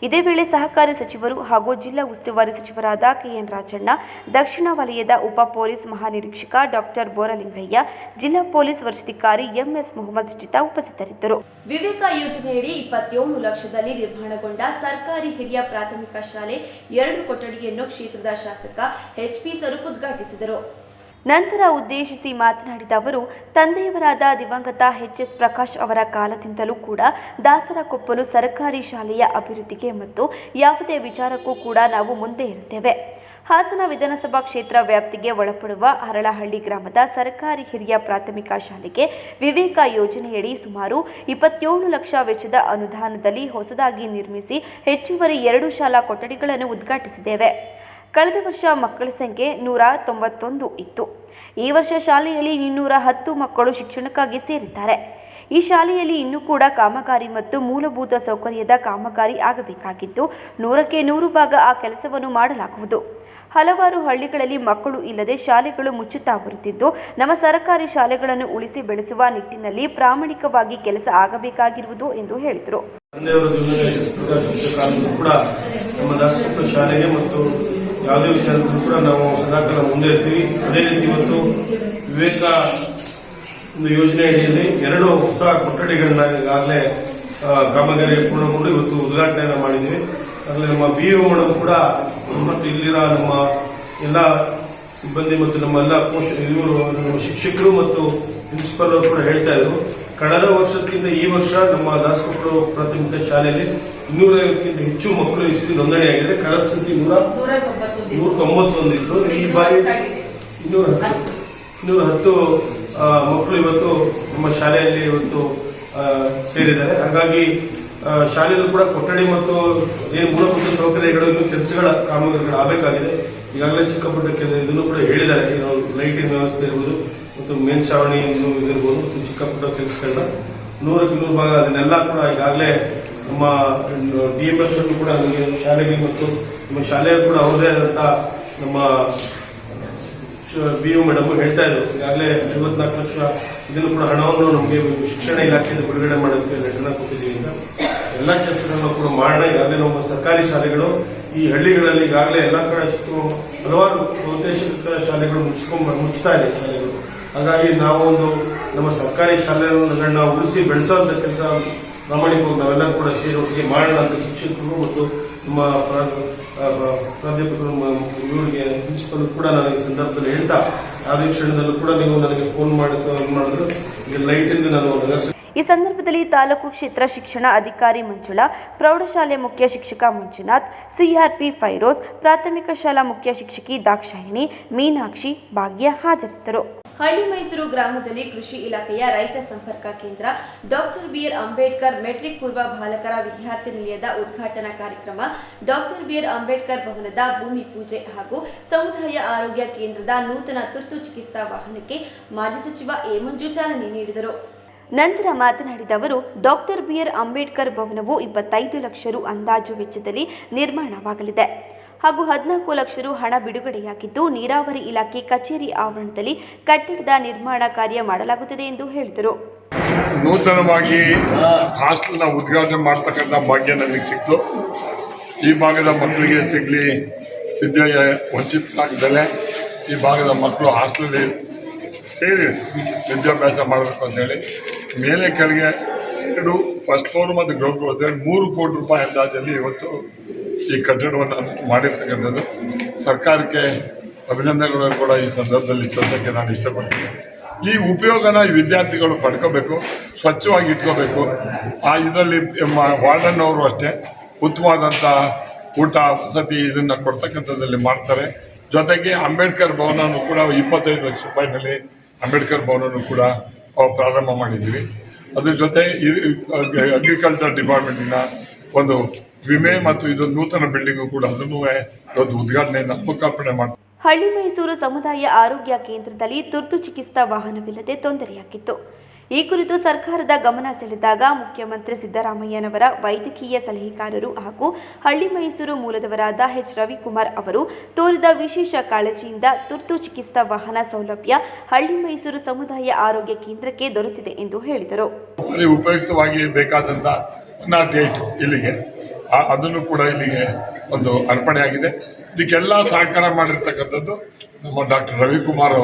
ಇದೇ ವೇಳೆ ಸಹಕಾರಿ ಸಚಿವರು ಹಾಗೂ ಜಿಲ್ಲಾ ಉಸ್ತುವಾರಿ ಸಚಿವರಾದ ಕೆಎನ್ ರಾಜಣ್ಣ, ದಕ್ಷಿಣ ವಲಯದ ಉಪ ಪೊಲೀಸ್ ಮಹಾನಿರೀಕ್ಷಕ ಡಾಕ್ಟರ್ ಬೋರಲಿಂಗಯ್ಯ, ಜಿಲ್ಲಾ ಪೊಲೀಸ್ ವರಿಷ್ಠಾಧಿಕಾರಿ ಎಂಎಸ್ ಮೊಹಮ್ಮದ್ ಸುಜಿತಾ ಉಪಸ್ಥಿತರಿದ್ದರು. ವಿವೇಕ ಯೋಜನೆಯಡಿ 27 ಲಕ್ಷದಲ್ಲಿ ನಿರ್ಮಾಣಗೊಂಡ ಸರ್ಕಾರಿ ಹಿರಿಯ ಪ್ರಾಥಮಿಕ ಶಾಲೆ 2 ಕೊಠಡಿಯನ್ನು ಕ್ಷೇತ್ರದ ಶಾಸಕ ಎಚ್ಪಿ ಸ್ವರೂಪ್ ಉದ್ಘಾಟಿಸಿದರು. ನಂತರ ಉದ್ದೇಶಿಸಿ ಮಾತನಾಡಿದ ಅವರು, ತಂದೆಯವರಾದ ದಿವಂಗತ ಎಚ್ಎಸ್ ಪ್ರಕಾಶ್ ಅವರ ಕಾಲದಿಂದಲೂ ಕೂಡ ದಾಸರಕೊಪ್ಪಲು ಸರ್ಕಾರಿ ಶಾಲೆಯ ಅಭಿವೃದ್ಧಿಗೆ ಮತ್ತು ಯಾವುದೇ ವಿಚಾರಕ್ಕೂ ಕೂಡ ನಾವು ಮುಂದೆ ಇರುತ್ತೇವೆ. ಹಾಸನ ವಿಧಾನಸಭಾ ಕ್ಷೇತ್ರ ವ್ಯಾಪ್ತಿಗೆ ಒಳಪಡುವ ಹರಳಹಳ್ಳಿ ಗ್ರಾಮದ ಸರ್ಕಾರಿ ಹಿರಿಯ ಪ್ರಾಥಮಿಕ ಶಾಲೆಗೆ ವಿವೇಕ ಯೋಜನೆಯಡಿ ಸುಮಾರು 27 ಲಕ್ಷ ವೆಚ್ಚದ ಅನುದಾನದಲ್ಲಿ ಹೊಸದಾಗಿ ನಿರ್ಮಿಸಿ ಹೆಚ್ಚುವರಿ 2 ಶಾಲಾ ಕೊಠಡಿಗಳನ್ನು ಉದ್ಘಾಟಿಸಿದ್ದೇವೆ. ಕಳೆದ ವರ್ಷ ಮಕ್ಕಳ ಸಂಖ್ಯೆ 191 ಇತ್ತು. ಈ ವರ್ಷ ಶಾಲೆಯಲ್ಲಿ 210 ಮಕ್ಕಳು ಶಿಕ್ಷಣಕ್ಕಾಗಿ ಸೇರಿದ್ದಾರೆ. ಈ ಶಾಲೆಯಲ್ಲಿ ಇನ್ನೂ ಕೂಡ ಕಾಮಗಾರಿ ಮತ್ತು ಮೂಲಭೂತ ಸೌಕರ್ಯದ ಕಾಮಗಾರಿ ಆಗಬೇಕಾಗಿದ್ದು 100ಕ್ಕೆ 100 ಭಾಗ ಆ ಕೆಲಸವನ್ನು ಮಾಡಲಾಗುವುದು. ಹಲವಾರು ಹಳ್ಳಿಗಳಲ್ಲಿ ಮಕ್ಕಳು ಇಲ್ಲದೆ ಶಾಲೆಗಳು ಮುಚ್ಚುತ್ತಾ ಬರುತ್ತಿದ್ದು, ನಮ್ಮ ಸರ್ಕಾರಿ ಶಾಲೆಗಳನ್ನು ಉಳಿಸಿ ಬೆಳೆಸುವ ನಿಟ್ಟಿನಲ್ಲಿ ಪ್ರಾಮಾಣಿಕವಾಗಿ ಕೆಲಸ ಆಗಬೇಕಾಗಿರುವುದು ಎಂದು ಹೇಳಿದರು. ಯಾವುದೇ ವಿಚಾರಕ್ಕೂ ಕೂಡ ನಾವು ಸದಾಕಾಲ ಮುಂದೆ ಇರ್ತೀವಿ. ಅದೇ ರೀತಿ ಇವತ್ತು ವಿವೇಕ ಒಂದು ಯೋಜನೆ ಅಡಿಯಲ್ಲಿ 2 ಹೊಸ ಕೊಠಡಿಗಳನ್ನ ಈಗಾಗಲೇ ಕಾಮಗಾರಿ ಪೂರ್ಣಗೊಂಡು ಇವತ್ತು ಉದ್ಘಾಟನೆಯನ್ನು ಮಾಡಿದ್ದೀವಿ. ಆಗಲೇ ನಮ್ಮ BO ಮೇಡಮ್ ಕೂಡ ಮತ್ತು ಇಲ್ಲಿನ ನಮ್ಮ ಎಲ್ಲ ಸಿಬ್ಬಂದಿ ಮತ್ತು ನಮ್ಮೆಲ್ಲ ನಮ್ಮ ಶಿಕ್ಷಕರು ಮತ್ತು ಪ್ರಿನ್ಸಿಪಲ್ ಅವರು ಕೂಡ ಹೇಳ್ತಾ ಇದ್ರು, ಕಳೆದ ವರ್ಷಕ್ಕಿಂತ ಈ ವರ್ಷ ನಮ್ಮ ದಾಸಕೊಪ್ಪಲು ಪ್ರಾಥಮಿಕ ಶಾಲೆಯಲ್ಲಿ 250ಕ್ಕಿಂತ ಹೆಚ್ಚು ಮಕ್ಕಳು ಈ ಸತಿ ನೋಂದಣಿಯಾಗಿದೆ. ಕಳೆದ ಸತಿ 191 ಇತ್ತು. ಈ ಬಾರಿ 210 ಮಕ್ಕಳು ಇವತ್ತು ನಮ್ಮ ಶಾಲೆಯಲ್ಲಿ ಇವತ್ತು ಸೇರಿದ್ದಾರೆ. ಹಾಗಾಗಿ ಶಾಲೆಯಲ್ಲೂ ಕೂಡ ಕೊಠಡಿ ಮತ್ತು ಏನು ಮೂಲಭೂತ ಸೌಕರ್ಯಗಳು ಇನ್ನು ಕೆಲಸಗಳ ಕಾಮಗಾರಿಗಳು ಆಗಬೇಕಾಗಿದೆ. ಈಗಾಗಲೇ ಚಿಕ್ಕಪುಟ್ಟ ಇದನ್ನು ಕೂಡ ಹೇಳಿದ್ದಾರೆ, ಲೈಟಿಂಗ್ ವ್ಯವಸ್ಥೆ ಇರ್ಬೋದು ಮತ್ತು ಮೇಲ್ಛಾವಣಿ ಇದಿರ್ಬೋದು, ಚಿಕ್ಕಪುಟ್ಟ ಕೆಲಸಗಳನ್ನ 100ಕ್ಕೆ 100 ಭಾಗ ಅದನ್ನೆಲ್ಲ ಕೂಡ ಈಗಾಗಲೇ ನಮ್ಮ DMF ಕೂಡ ನಮಗೆ ಶಾಲೆಗೆ ಮತ್ತು ನಮ್ಮ ಶಾಲೆಯ ಕೂಡ ಅವ್ರದೇ ಆದಂತ ನಮ್ಮ BO ಮೇಡಮ್ ಹೇಳ್ತಾ ಇದ್ರು, ಈಗಾಗಲೇ 54 ಲಕ್ಷ ಇದನ್ನು ಕೂಡ ಹಣವನ್ನು ನಮಗೆ ಶಿಕ್ಷಣ ಇಲಾಖೆಯಿಂದ ಬಿಡುಗಡೆ ಮಾಡೋದಕ್ಕೆ ಲೆಟರ್ನ ಕೊಟ್ಟಿದ್ದೀವಿ ಅಂತ. ಎಲ್ಲ ಕೆಲಸಗಳನ್ನು ಕೂಡ ಮಾಡೋಣ. ಈಗಾಗಲೇ ನಮ್ಮ ಸರ್ಕಾರಿ ಶಾಲೆಗಳು ಈ ಹಳ್ಳಿಗಳಲ್ಲಿ ಈಗಾಗಲೇ ಎಲ್ಲ ಕಡೆ ಹಲವಾರು ಬಹುತೇಕ ಶಾಲೆಗಳು ಮುಚ್ತಾ ಇದೆ ಶಾಲೆಗಳು. ಹಾಗಾಗಿ ನಾವು ನಮ್ಮ ಸರ್ಕಾರಿ ಶಾಲೆಗಳನ್ನ ಉಳಿಸಿ ಬೆಳೆಸೋಂಥ ಕೆಲಸ ಪ್ರಾಮಾಣಿಕವಾಗಿ ನಾವೆಲ್ಲರೂ ಕೂಡ ಸೇರಿ ಒಟ್ಟಿಗೆ ಮಾಡೋಣ ಅಂತ ಶಿಕ್ಷಕರು ಮತ್ತು ನಮ್ಮ ಪ್ರಾಧ್ಯಾಪಕರು ಇವರಿಗೆ ಪ್ರಿನ್ಸಿಪಲ್ ಕೂಡ ನನಗೆ ಸಂದರ್ಭದಲ್ಲಿ ಹೇಳ್ತಾ, ಯಾವುದೇ ಕ್ಷಣದಲ್ಲೂ ಕೂಡ ನೀವು ನನಗೆ ಫೋನ್ ಮಾಡಿದ್ರು ಲೈಟಿಂದ ನಾನು. ಈ ಸಂದರ್ಭದಲ್ಲಿ ತಾಲೂಕು ಕ್ಷೇತ್ರ ಶಿಕ್ಷಣ ಅಧಿಕಾರಿ ಮಂಜುಳಾ, ಪ್ರೌಢಶಾಲೆ ಮುಖ್ಯ ಶಿಕ್ಷಕ ಮಂಜುನಾಥ್, CRP ಫೈರೋಜ್, ಪ್ರಾಥಮಿಕ ಶಾಲಾ ಮುಖ್ಯ ಶಿಕ್ಷಕಿ ದಾಕ್ಷಾಯಿಣಿ, ಮೀನಾಕ್ಷಿ, ಭಾಗ್ಯ ಹಾಜರಿದ್ದರು. ಹಳ್ಳಿ ಮೈಸೂರು ಗ್ರಾಮದಲ್ಲಿ ಕೃಷಿ ಇಲಾಖೆಯ ರೈತ ಸಂಪರ್ಕ ಕೇಂದ್ರ ಡಾಕ್ಟರ್ BR ಅಂಬೇಡ್ಕರ್ ಮೆಟ್ರಿಕ್ ಪೂರ್ವ ಬಾಲಕರ ವಿದ್ಯಾರ್ಥಿ ನಿಲಯದ ಉದ್ಘಾಟನಾ ಕಾರ್ಯಕ್ರಮ, ಡಾಕ್ಟರ್ BR ಅಂಬೇಡ್ಕರ್ ಭವನದ ಭೂಮಿ ಪೂಜೆ ಹಾಗೂ ಸಮುದಾಯ ಆರೋಗ್ಯ ಕೇಂದ್ರದ ನೂತನ ತುರ್ತು ಚಿಕಿತ್ಸಾ ವಾಹನಕ್ಕೆ ಮಾಜಿ ಸಚಿವ ಎ ಮಂಜು ಚಾಲನೆ ನೀಡಿದರು. ನಂತರ ಮಾತನಾಡಿದ ಅವರು, ಡಾಕ್ಟರ್ BR ಅಂಬೇಡ್ಕರ್ ಭವನವು 25 ಲಕ್ಷ ರು ಅಂದಾಜು ವೆಚ್ಚದಲ್ಲಿ ನಿರ್ಮಾಣವಾಗಲಿದೆ. ಹಾಗೂ 14 ಲಕ್ಷ ರು ಹಣ ಬಿಡುಗಡೆಯಾಗಿದ್ದು ನೀರಾವರಿ ಇಲಾಖೆ ಕಚೇರಿ ಆವರಣದಲ್ಲಿ ಕಟ್ಟಡದ ನಿರ್ಮಾಣ ಕಾರ್ಯ ಮಾಡಲಾಗುತ್ತದೆ ಎಂದು ಹೇಳಿದರು. ನೂತನವಾಗಿ ಹಾಸ್ಟೆಲ್ನ ಉದ್ಘಾಟನೆ ಮಾಡ್ತಕ್ಕಂಥ ಭಾಗ್ಯ ನನಗೆ ಸಿಕ್ತು. ಈ ಭಾಗದ ಮಕ್ಕಳಿಗೆ ಸಿಗಲಿ ವಿದ್ಯೆಯ ವಂಚಿತರಾಗದಲ್ಲೇ ಈ ಭಾಗದ ಮಕ್ಕಳು ಹಾಸ್ಟೆಲಲ್ಲಿ ಸೇರಿ ವಿದ್ಯಾಭ್ಯಾಸ ಮಾಡಬೇಕು ಅಂತೇಳಿ ಮೇಲೆ ಕೆಳಗೆ 2 ಫಸ್ಟ್ ಫ್ಲೋರ್ ಮತ್ತು ಗ್ರೌಂಡ್ ಫ್ಲೋರ್ ಸೇರಿ 3 ಕೋಟಿ ರೂಪಾಯಿ ಅಂದಾಜಲ್ಲಿ ಇವತ್ತು ಈ ಕಟ್ಟಡವನ್ನು ಮಾಡಿರ್ತಕ್ಕಂಥದ್ದು. ಸರ್ಕಾರಕ್ಕೆ ಅಭಿನಂದನೆಗಳನ್ನು ಕೂಡ ಈ ಸಂದರ್ಭದಲ್ಲಿ ಸಲ್ಲಿಸೋಕ್ಕೆ ನಾನು ಇಷ್ಟಪಡ್ತೀನಿ. ಈ ಉಪಯೋಗನ ಈ ವಿದ್ಯಾರ್ಥಿಗಳು ಪಡ್ಕೋಬೇಕು, ಸ್ವಚ್ಛವಾಗಿ ಇಟ್ಕೋಬೇಕು. ಇದರಲ್ಲಿ ವಾರ್ಡನ್ ಅವರು ಅಷ್ಟೇ ಉತ್ತಮವಾದಂಥ ಊಟ ವಸತಿ ಇದನ್ನು ಕೊಡ್ತಕ್ಕಂಥದ್ದಲ್ಲಿ ಮಾಡ್ತಾರೆ. ಜೊತೆಗೆ ಅಂಬೇಡ್ಕರ್ ಭವನನೂ ಕೂಡ 25 ಲಕ್ಷ ರೂಪಾಯಿನಲ್ಲಿ ಅಂಬೇಡ್ಕರ್ ಭವನನೂ ಕೂಡ ಪ್ರಾರಂಭ ಮಾಡಿದ್ದೀವಿ. ಅದ್ರ ಜೊತೆ ಅಗ್ರಿಕಲ್ಚರ್ ಡಿಪಾರ್ಟ್ಮೆಂಟಿನ ಒಂದು ವಿಮೆ ಮತ್ತು ಇದು ನೂತನ ಬಿಲ್ಡಿಂಗು ಕೂಡ ಅದನ್ನು ಒಂದು ಉದ್ಘಾಟನೆಯನ್ನು ಲೋಕಾರ್ಪಣೆ ಮಾಡ್ತಾರೆ. ಹಳ್ಳಿ ಮೈಸೂರು ಸಮುದಾಯ ಆರೋಗ್ಯ ಕೇಂದ್ರದಲ್ಲಿ ತುರ್ತು ಚಿಕಿತ್ಸಾ ವಾಹನವಿಲ್ಲದೆ ತೊಂದರೆಯಾಗಿತ್ತು. ಈ ಕುರಿತು ಸರ್ಕಾರದ ಗಮನ ಸೆಳೆದಾಗ ಮುಖ್ಯಮಂತ್ರಿ ಸಿದ್ದರಾಮಯ್ಯನವರ ವೈದ್ಯಕೀಯ ಸಲಹೆಗಾರರು ಹಾಗೂ ಹಳ್ಳಿ ಮೈಸೂರು ಮೂಲದವರಾದ ಎಚ್ ರವಿಕುಮಾರ್ ಅವರು ತೋರಿದ ವಿಶೇಷ ಕಾಳಜಿಯಿಂದ ತುರ್ತು ಚಿಕಿತ್ಸಾ ವಾಹನ ಸೌಲಭ್ಯ ಹಳ್ಳಿ ಮೈಸೂರು ಸಮುದಾಯ ಆರೋಗ್ಯ ಕೇಂದ್ರಕ್ಕೆ ದೊರೆತಿದೆ ಎಂದು ಹೇಳಿದರು. ಉಪಯುಕ್ತವಾಗಿ ಬೇಕಾದಂಥ 108 ಇಲ್ಲಿಗೆ ಅದನ್ನು ಕೂಡ ಇಲ್ಲಿಗೆ ಒಂದು ಅರ್ಪಣೆಯಾಗಿದೆ. ಇದಕ್ಕೆಲ್ಲ ಸಹಕಾರ ಮಾಡಿರ್ತಕ್ಕಂಥದ್ದು ನಮ್ಮ ಡಾಕ್ಟರ್ ರವಿಕುಮಾರ್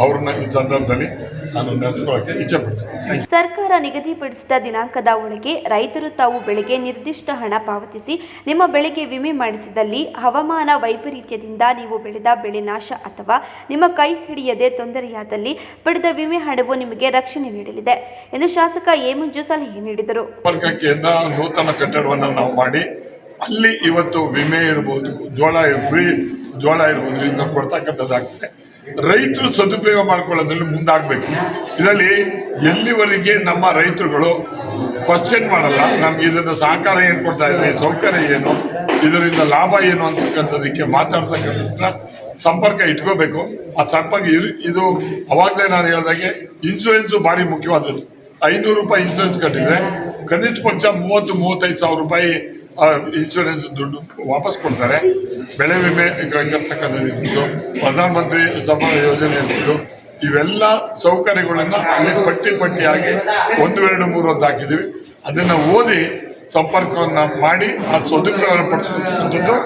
ಅವ್ರನ್ನ ಈ ಸಂದರ್ಭದಲ್ಲಿ ನಾನು ನೆನೆಸ್ಕೊಳ್ಳೋಕ್ಕೆ ಇಚ್ಛೆಪಡ್ತೀನಿ. ಸರ್ಕಾರ ನಿಗದಿಪಡಿಸಿದ ದಿನಾಂಕದ ಒಳಗೆ ರೈತರು ತಾವು ಬೆಳೆಗೆ ನಿರ್ದಿಷ್ಟ ಹಣ ಪಾವತಿಸಿ ನಿಮ್ಮ ಬೆಳೆಗೆ ವಿಮೆ ಮಾಡಿಸಿದಲ್ಲಿ ಹವಾಮಾನ ವೈಪರೀತ್ಯದಿಂದ ನೀವು ಬೆಳೆದ ಬೆಳೆ ನಾಶ ಅಥವಾ ನಿಮ್ಮ ಕೈ ಹಿಡಿಯದೆ ತೊಂದರೆಯಾದಲ್ಲಿ ಪಡೆದ ವಿಮೆ ಹಣವು ನಿಮಗೆ ರಕ್ಷಣೆ ನೀಡಲಿದೆ ಎಂದು ಶಾಸಕ ಎ ಮಂಜು ಸಲಹೆ ನೀಡಿದರು. ಕೇಂದ್ರ ನೂತನ ಕಟ್ಟಡವನ್ನು ನಾವು ಮಾಡಿ ಅಲ್ಲಿ ಇವತ್ತು ವಿಮೆ ಇರ್ಬೋದು, ಫ್ರೀ ಜೋಳ ಇರ್ಬೋದು, ಇದನ್ನ ಕೊಡ್ತಕ್ಕಂಥದ್ದಾಗ್ತದೆ. ರೈತರು ಸದುಪಯೋಗ ಮಾಡ್ಕೊಳ್ಳೋದ್ರಲ್ಲಿ ಮುಂದಾಗಬೇಕು. ಇದರಲ್ಲಿ ಎಲ್ಲಿವರೆಗೆ ನಮ್ಮ ರೈತರುಗಳು ಕ್ವಶನ್ ಮಾಡಲ್ಲ, ನಮ್ಗೆ ಇದರಿಂದ ಸಹಕಾರ ಏನು ಕೊಡ್ತಾ ಇದ್ರಿ, ಸೌಕರ್ಯ ಏನು, ಇದರಿಂದ ಲಾಭ ಏನು ಅಂತಕ್ಕಂಥದಕ್ಕೆ ಮಾತಾಡ್ತಕ್ಕಂಥ ಸಂಪರ್ಕ ಇಟ್ಕೋಬೇಕು. ಆ ಸಂಪರ್ಕ ಇದು ಅವಾಗಲೇ ನಾನು ಹೇಳಿದಾಗೆ ಇನ್ಶೂರೆನ್ಸು ಭಾರಿ ಮುಖ್ಯವಾದದ್ದು. 500 ರೂಪಾಯಿ ಇನ್ಶೂರೆನ್ಸ್ ಕಟ್ಟಿದ್ರೆ ಕನಿಷ್ಠ ಪಕ್ಷ 30-35 ಸಾವಿರ ರೂಪಾಯಿ ಇನ್ಶೂರೆನ್ಸ್ ದುಡ್ಡು ವಾಪಸ್ ಕೊಡ್ತಾರೆ. ಬೆಳೆ ವಿಮೆ ಕಟ್ಟತಕ್ಕಂಥದ್ದು, ಪ್ರಧಾನಮಂತ್ರಿ ಸಫಲ ಯೋಜನೆ ಇರ್ಬೋದು, ಇವೆಲ್ಲ ಸೌಕರ್ಯಗಳನ್ನು ಅಲ್ಲಿ ಪಟ್ಟಿಯಾಗಿ 1, 2, 3 ಅಂತ ಹಾಕಿದ್ದೀವಿ. ಅದನ್ನು ಓದಿ ಸಂಪರ್ಕವನ್ನು ಮಾಡಿ ಆ ಸದುಪಯೋಗ ಪಡಿಸತಕ್ಕಂಥದ್ದು